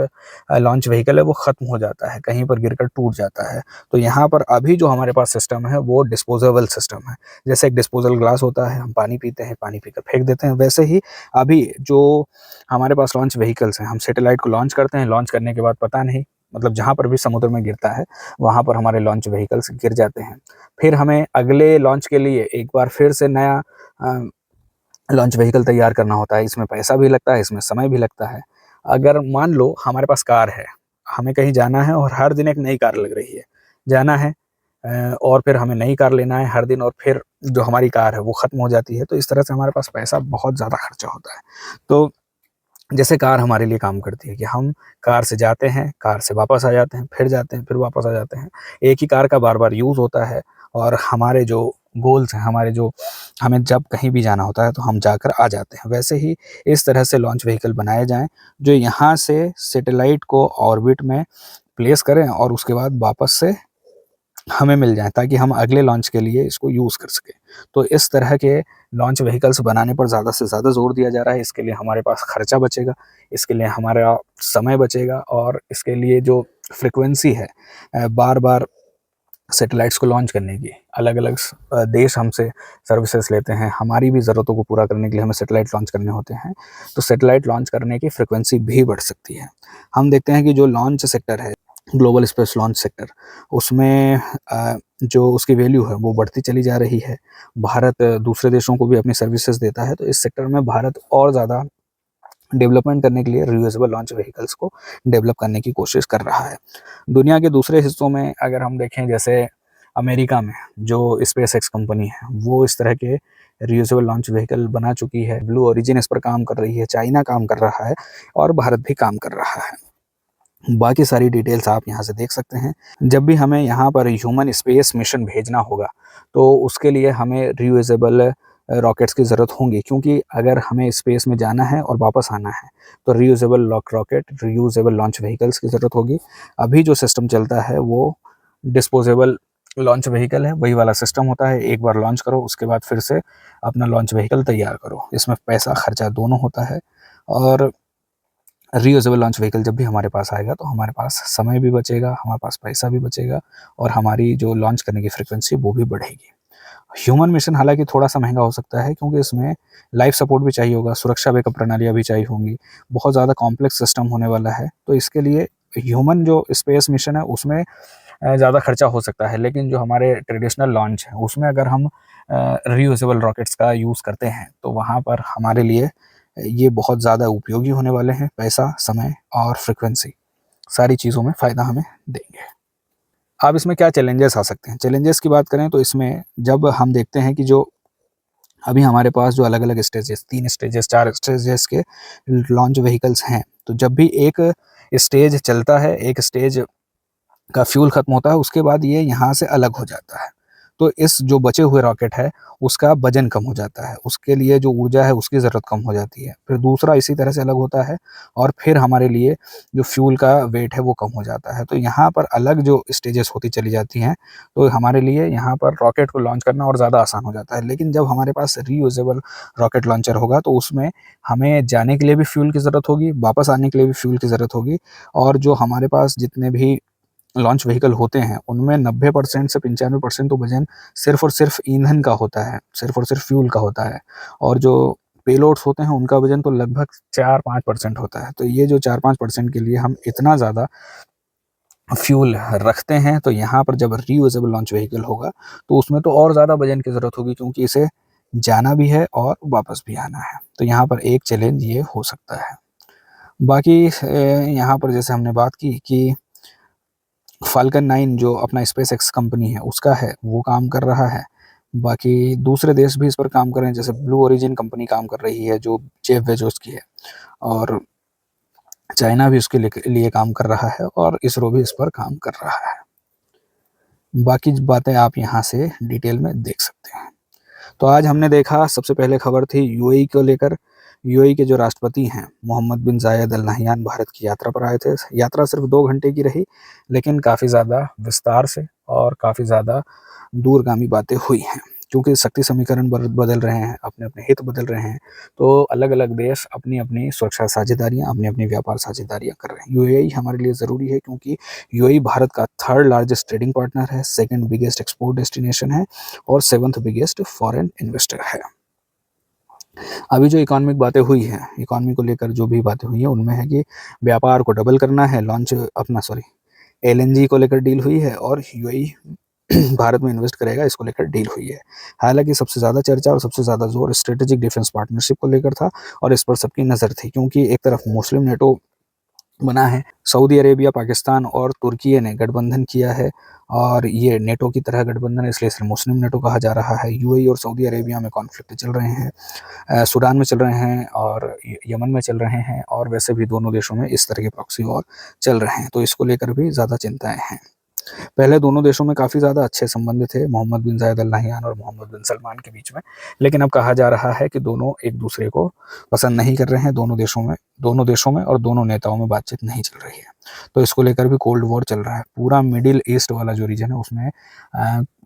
लॉन्च व्हीकल है वो ख़त्म हो जाता है, कहीं पर गिरकर टूट जाता है। तो यहाँ पर अभी जो हमारे पास सिस्टम है वो डिस्पोजेबल सिस्टम है। जैसे एक डिस्पोजल ग्लास होता है, हम पानी पीते हैं, पानी पीकर फेंक देते हैं, वैसे ही अभी जो हमारे पास लॉन्च व्हीकल्स हैं, हम सैटेलाइट को लॉन्च करते हैं, लॉन्च करने के बाद पता नहीं, मतलब जहाँ पर भी समुद्र में गिरता है वहाँ पर हमारे लॉन्च व्हीकल्स गिर जाते हैं। फिर हमें अगले लॉन्च के लिए एक बार फिर से नया लॉन्च व्हीकल तैयार करना होता है। इसमें पैसा भी लगता है, इसमें समय भी लगता है। अगर मान लो हमारे पास कार है, हमें कहीं जाना है और हर दिन एक नई कार लग रही है, जाना है और फिर हमें नई कार लेना है हर दिन, और फिर जो हमारी कार है वो ख़त्म हो जाती है, तो इस तरह से हमारे पास पैसा बहुत ज़्यादा खर्चा होता है। तो जैसे कार हमारे लिए काम करती है कि हम कार से जाते हैं, कार से वापस आ जाते हैं, फिर जाते हैं, फिर वापस आ जाते हैं। एक ही कार का बार-बार यूज़ होता है और हमारे जो गोल्स हैं, हमारे जो हमें जब कहीं भी जाना होता है तो हम जाकर आ जाते हैं। वैसे ही इस तरह से लॉन्च व्हीकल बनाए जाएँ, जो यहाँ से सैटेलाइट को ऑर्बिट में प्लेस करें और उसके बाद वापस से हमें मिल जाएँ, ताकि हम अगले लॉन्च के लिए इसको यूज़ कर सकें। तो इस तरह के लॉन्च व्हीकल्स बनाने पर ज़्यादा से ज़्यादा ज़ोर दिया जा रहा है। इसके लिए हमारे पास खर्चा बचेगा, इसके लिए हमारा समय बचेगा और इसके लिए जो फ्रीक्वेंसी है बार-बार सैटेलाइट्स को लॉन्च करने की, अलग-अलग देश हमसे सर्विसेज़ लेते हैं। हमारी भी ज़रूरतों को पूरा करने के लिए हमें सैटेलाइट लॉन्च करने होते हैं। तो सैटेलाइट लॉन्च करने की फ्रीक्वेंसी भी बढ़ सकती है। हम देखते हैं कि जो लॉन्च सेक्टर है, ग्लोबल स्पेस लॉन्च सेक्टर, उसमें जो उसकी वैल्यू है वो बढ़ती चली जा रही है। भारत दूसरे देशों को भी अपनी सर्विसेज देता है, तो इस सेक्टर में भारत और ज़्यादा डेवलपमेंट करने के लिए रियूजेबल लॉन्च व्हीकल्स को डेवलप करने की कोशिश कर रहा है। दुनिया के दूसरे हिस्सों में अगर हम देखें, जैसे अमेरिका में जो स्पेस एक्स कंपनी है वो इस तरह के रियूजेबल लॉन्च व्हीकल बना चुकी है। ब्लू ओरिजिन इस पर काम कर रही है, चाइना काम कर रहा है और भारत भी काम कर रहा है। बाकी सारी डिटेल्स आप यहाँ से देख सकते हैं। जब भी हमें यहाँ पर ह्यूमन स्पेस मिशन भेजना होगा तो उसके लिए हमें रियूजेबल रॉकेट्स की ज़रूरत होंगी, क्योंकि अगर हमें स्पेस में जाना है और वापस आना है तो reusable rocket, reusable launch vehicles की ज़रूरत होगी। अभी जो सिस्टम चलता है वो डिस्पोजेबल लॉन्च व्हीकल है, वही वाला सिस्टम होता है। एक बार लॉन्च करो, उसके बाद फिर से अपना लॉन्च व्हीकल तैयार करो। इसमें पैसा खर्चा दोनों होता है और रीयूजेबल लॉन्च व्हीकल जब भी हमारे पास आएगा तो हमारे पास समय भी बचेगा, हमारे पास पैसा भी बचेगा और हमारी जो लॉन्च करने की फ्रीक्वेंसी वो भी बढ़ेगी। ह्यूमन मिशन हालांकि थोड़ा सा महंगा हो सकता है, क्योंकि इसमें लाइफ सपोर्ट भी चाहिए होगा, सुरक्षा बैकअप प्रणालियाँ भी चाहिए होंगी, बहुत ज़्यादा कॉम्प्लेक्स सिस्टम होने वाला है। तो इसके लिए ह्यूमन जो स्पेस मिशन है उसमें ज़्यादा खर्चा हो सकता है। लेकिन जो हमारे ट्रेडिशनल लॉन्च है उसमें अगर हम रीयूजेबल रॉकेट्स का यूज़ करते हैं तो वहाँ पर हमारे लिए ये बहुत ज़्यादा उपयोगी होने वाले हैं। पैसा, समय और फ्रीक्वेंसी, सारी चीज़ों में फ़ायदा हमें देंगे। अब इसमें क्या चैलेंजेस आ सकते हैं? चैलेंजेस की बात करें तो इसमें जब हम देखते हैं कि जो अभी हमारे पास जो अलग-अलग स्टेजेस, 3 स्टेजेस, 4 स्टेजेस के लॉन्च व्हीकल्स हैं, तो जब भी एक स्टेज चलता है, एक स्टेज का फ्यूल खत्म होता है, उसके बाद ये यहाँ से अलग हो जाता है। तो इस जो बचे हुए रॉकेट है, उसका वज़न कम हो जाता है, उसके लिए जो ऊर्जा है उसकी ज़रूरत कम हो जाती है। फिर दूसरा इसी तरह से अलग होता है और फिर हमारे लिए जो फ्यूल का वेट है वो कम हो जाता है। तो यहाँ पर अलग जो स्टेजेस होती चली जाती हैं, तो हमारे लिए यहाँ पर रॉकेट को लॉन्च करना और ज़्यादा आसान हो जाता है। लेकिन जब हमारे पास रीयूजेबल रॉकेट लॉन्चर होगा तो उसमें हमें जाने के लिए भी फ्यूल की ज़रूरत होगी, वापस आने के लिए भी फ्यूल की ज़रूरत होगी और जो हमारे पास जितने भी लॉन्च व्हीकल होते हैं, उनमें 90% से 95% तो वज़न सिर्फ़ और सिर्फ़ ईंधन का होता है, सिर्फ़ और सिर्फ़ फ्यूल का होता है और जो पेलोड्स होते हैं, उनका वज़न तो लगभग 4-5% होता है। तो ये जो 4-5% के लिए हम इतना ज़्यादा फ्यूल रखते हैं, तो यहाँ पर जब रीयूजेबल लॉन्च व्हीकल होगा, तो उसमें तो और ज़्यादा वज़न की ज़रूरत होगी, क्योंकि इसे जाना भी है और वापस भी आना है। तो यहाँ पर एक चैलेंज ये हो सकता है। बाकी यहाँ पर जैसे हमने बात की कि फ़ाल्कन 9 जो अपना स्पेस एक्स कंपनी है उसका है, वो काम कर रहा है। बाकी दूसरे देश भी इस पर काम कर रहे हैं, जैसे ब्लू ओरिजिन कंपनी काम कर रही है जो जेफ बेज़ोस की है और चाइना भी उसके लिए काम कर रहा है और इसरो भी इस पर काम कर रहा है। बाकी बातें आप यहाँ से डिटेल में देख सकते हैं। तो आज हमने देखा, सबसे पहले खबर थी यूएई को लेकर। यूएई के जो राष्ट्रपति हैं मोहम्मद बिन जायद अल नहयान भारत की यात्रा पर आए थे। यात्रा सिर्फ 2 घंटे की रही, लेकिन काफ़ी ज़्यादा विस्तार से और काफ़ी ज़्यादा दूरगामी बातें हुई हैं। क्योंकि शक्ति समीकरण बदल रहे हैं, अपने अपने हित बदल रहे हैं, तो अलग अलग देश अपनी अपनी सुरक्षा साझेदारियां, अपनी अपनी व्यापार साझेदारियां कर रहे हैं। यूएई हमारे लिए ज़रूरी है क्योंकि यूएई भारत का 3rd लार्जेस्ट ट्रेडिंग पार्टनर है, 2nd बिगेस्ट एक्सपोर्ट डेस्टिनेशन है और 7th बिगेस्ट फॉरेन इन्वेस्टर है। अभी जो इकोनॉमिक बातें हुई हैं, इकोनॉमी को लेकर जो भी बातें हुई हैं, उनमें है कि व्यापार को डबल करना है, एलएनजी को लेकर डील हुई है और यूएई भारत में इन्वेस्ट करेगा, इसको लेकर डील हुई है। हालांकि सबसे ज़्यादा चर्चा और सबसे ज़्यादा जोर स्ट्रेटेजिक डिफेंस पार्टनरशिप को लेकर था और इस पर सबकी नज़र थी, क्योंकि एक तरफ मुस्लिम नेटो बना है, सऊदी अरेबिया, पाकिस्तान और तुर्की ने गठबंधन किया है और ये नेटो की तरह गठबंधन है, इसलिए इसे मुस्लिम नेटो कहा जा रहा है। यूएई और सऊदी अरेबिया में कॉन्फ्लिक्ट चल रहे हैं, सूडान में चल रहे हैं और यमन में चल रहे हैं, और वैसे भी दोनों देशों में इस तरह के प्रॉक्सी वॉर चल रहे हैं, तो इसको लेकर भी ज़्यादा चिंताएं हैं। पहले दोनों देशों में काफ़ी ज़्यादा अच्छे संबंध थे मोहम्मद बिन जायद अल नहयान और मोहम्मद बिन सलमान के बीच में, लेकिन अब कहा जा रहा है कि दोनों एक दूसरे को पसंद नहीं कर रहे हैं। दोनों देशों में और दोनों नेताओं में बातचीत नहीं चल रही है, तो इसको लेकर भी कोल्ड वॉर चल रहा है। पूरा मिडिल ईस्ट वाला जो रीजन है उसमें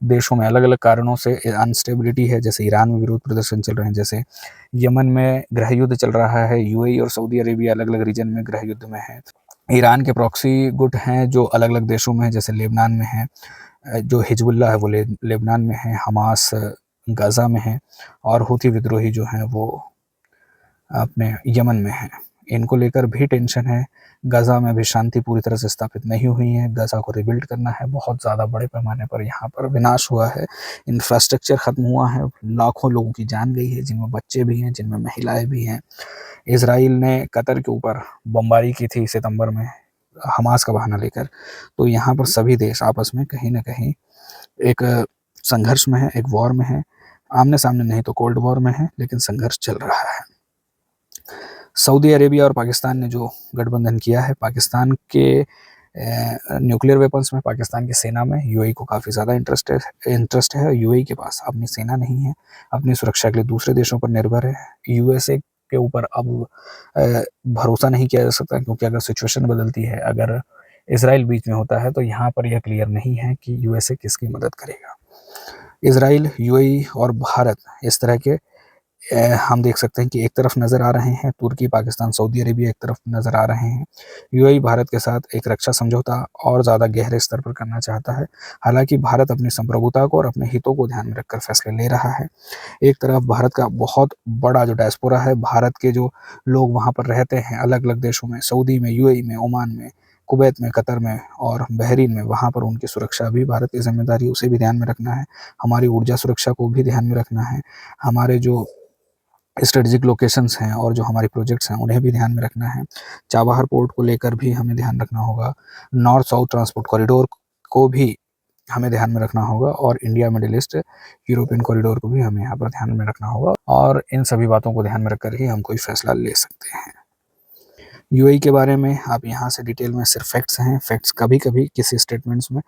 देशों में अलग अलग कारणों से अनस्टेबिलिटी है। जैसे ईरान में विरोध प्रदर्शन चल रहे हैं, जैसे यमन में गृह युद्ध चल रहा है, यूएई और सऊदी अरेबिया अलग अलग रीजन में गृह युद्ध में है। ईरान के प्रॉक्सी गुट हैं जो अलग अलग देशों में है, जैसे लेबनान में है, जो हिजबुल्लाह है वो लेबनान में है, हमास गाज़ा में है और हूथी विद्रोही जो हैं वो अपने यमन में है। इनको लेकर भी टेंशन है। गाज़ा में भी शांति पूरी तरह से स्थापित नहीं हुई है, गाज़ा को रिबिल्ड करना है, बहुत ज़्यादा बड़े पैमाने पर यहाँ पर विनाश हुआ है, इंफ्रास्ट्रक्चर ख़त्म हुआ है, लाखों लोगों की जान गई है, जिनमें बच्चे भी हैं, जिनमें महिलाएं भी हैं। इसराइल ने कतर के ऊपर बमबारी की थी सितंबर में हमास का बहाना लेकर, तो यहाँ पर सभी देश आपस में कहीं ना कहीं एक संघर्ष में है, एक वॉर में है, आमने सामने नहीं तो कोल्ड वॉर में है, लेकिन संघर्ष चल रहा है। सऊदी अरेबिया और पाकिस्तान ने जो गठबंधन किया है, पाकिस्तान के न्यूक्लियर वेपन्स में, पाकिस्तान की सेना में यूएई को काफ़ी ज़्यादा इंटरेस्ट है। यूएई के पास अपनी सेना नहीं है, अपनी सुरक्षा के लिए दूसरे देशों पर निर्भर है। यूएसए के ऊपर अब भरोसा नहीं किया जा सकता, क्योंकि अगर सिचुएशन बदलती है, अगर इसराइल बीच में होता है, तो यहाँ पर यह क्लियर नहीं है कि यूएसए किसकी मदद करेगा। इसराइल, यूएई और भारत इस तरह के हम देख सकते हैं कि एक तरफ नज़र आ रहे हैं, तुर्की, पाकिस्तान, सऊदी अरेबिया एक तरफ नज़र आ रहे हैं। यूएई भारत के साथ एक रक्षा समझौता और ज़्यादा गहरे स्तर पर करना चाहता है। हालांकि भारत अपनी संप्रभुता को और अपने हितों को ध्यान में रखकर फैसले ले रहा है। एक तरफ भारत का बहुत बड़ा जो डायस्पोरा है, भारत के जो लोग वहाँ पर रहते हैं अलग अलग देशों में, सऊदी में, यूएई में, ओमान में, कुवैत में, कतर में और बहरीन में, वहाँ पर उनकी सुरक्षा भी भारत की जिम्मेदारी, उसे भी ध्यान में रखना है। हमारी ऊर्जा सुरक्षा को भी ध्यान में रखना है। हमारे जो स्ट्रेटेजिक लोकेशंस हैं और जो हमारे प्रोजेक्ट्स हैं उन्हें भी ध्यान में रखना है। चाबहार पोर्ट को लेकर भी हमें ध्यान रखना होगा। नॉर्थ साउथ ट्रांसपोर्ट कॉरिडोर को भी हमें ध्यान में रखना होगा और India middle east European corridor को भी हमें यहाँ पर ध्यान में रखना होगा, और इन सभी बातों को ध्यान में रखकर ही हम कोई फैसला ले सकते हैं। यूएई के बारे में आप यहाँ से डिटेल में सिर्फ फैक्ट्स हैं, फैक्ट्स कभी कभी किसी स्टेटमेंट्स में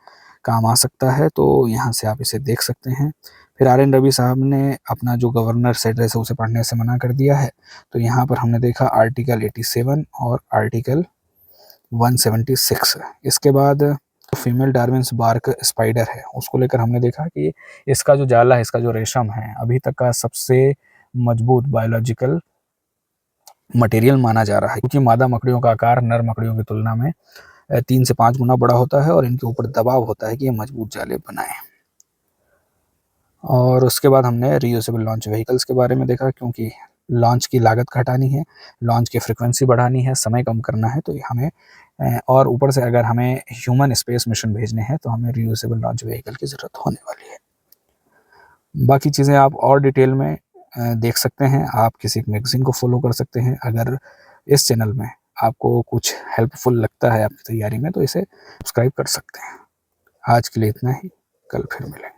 काम आ सकता है, तो यहाँ से आप इसे देख सकते हैं। फिर आर.एन. रवि साहब ने अपना जो गवर्नर एड्रेस है उसे पढ़ने से मना कर दिया है, तो यहाँ पर हमने देखा आर्टिकल 87 और आर्टिकल 176। इसके बाद फीमेल डार्विन्स बार्क स्पाइडर है, उसको लेकर हमने देखा कि इसका जो जाला है, इसका जो रेशम है, अभी तक का सबसे मजबूत बायोलॉजिकल मटेरियल माना जा रहा है, क्योंकि मादा मकड़ियों का आकार नर मकड़ियों की तुलना में 3 से 5 गुना बड़ा होता है और इनके ऊपर दबाव होता है कि ये मजबूत जाले बनाएं। और उसके बाद हमने रीयूजेबल लॉन्च व्हीकल्स के बारे में देखा, क्योंकि लॉन्च की लागत घटानी है, लॉन्च की फ्रिक्वेंसी बढ़ानी है, समय कम करना है, तो हमें और ऊपर से अगर हमें ह्यूमन स्पेस मिशन भेजने हैं तो हमें रीयूजेबल लॉन्च व्हीकल की ज़रूरत होने वाली है। बाकी चीज़ें आप और डिटेल में देख सकते हैं, आप किसी एक मैगज़ीन को फॉलो कर सकते हैं। अगर इस चैनल में आपको कुछ हेल्पफुल लगता है आपकी तैयारी में, तो इसे सब्सक्राइब कर सकते हैं। आज के लिए इतना ही, कल फिर मिलेंगे।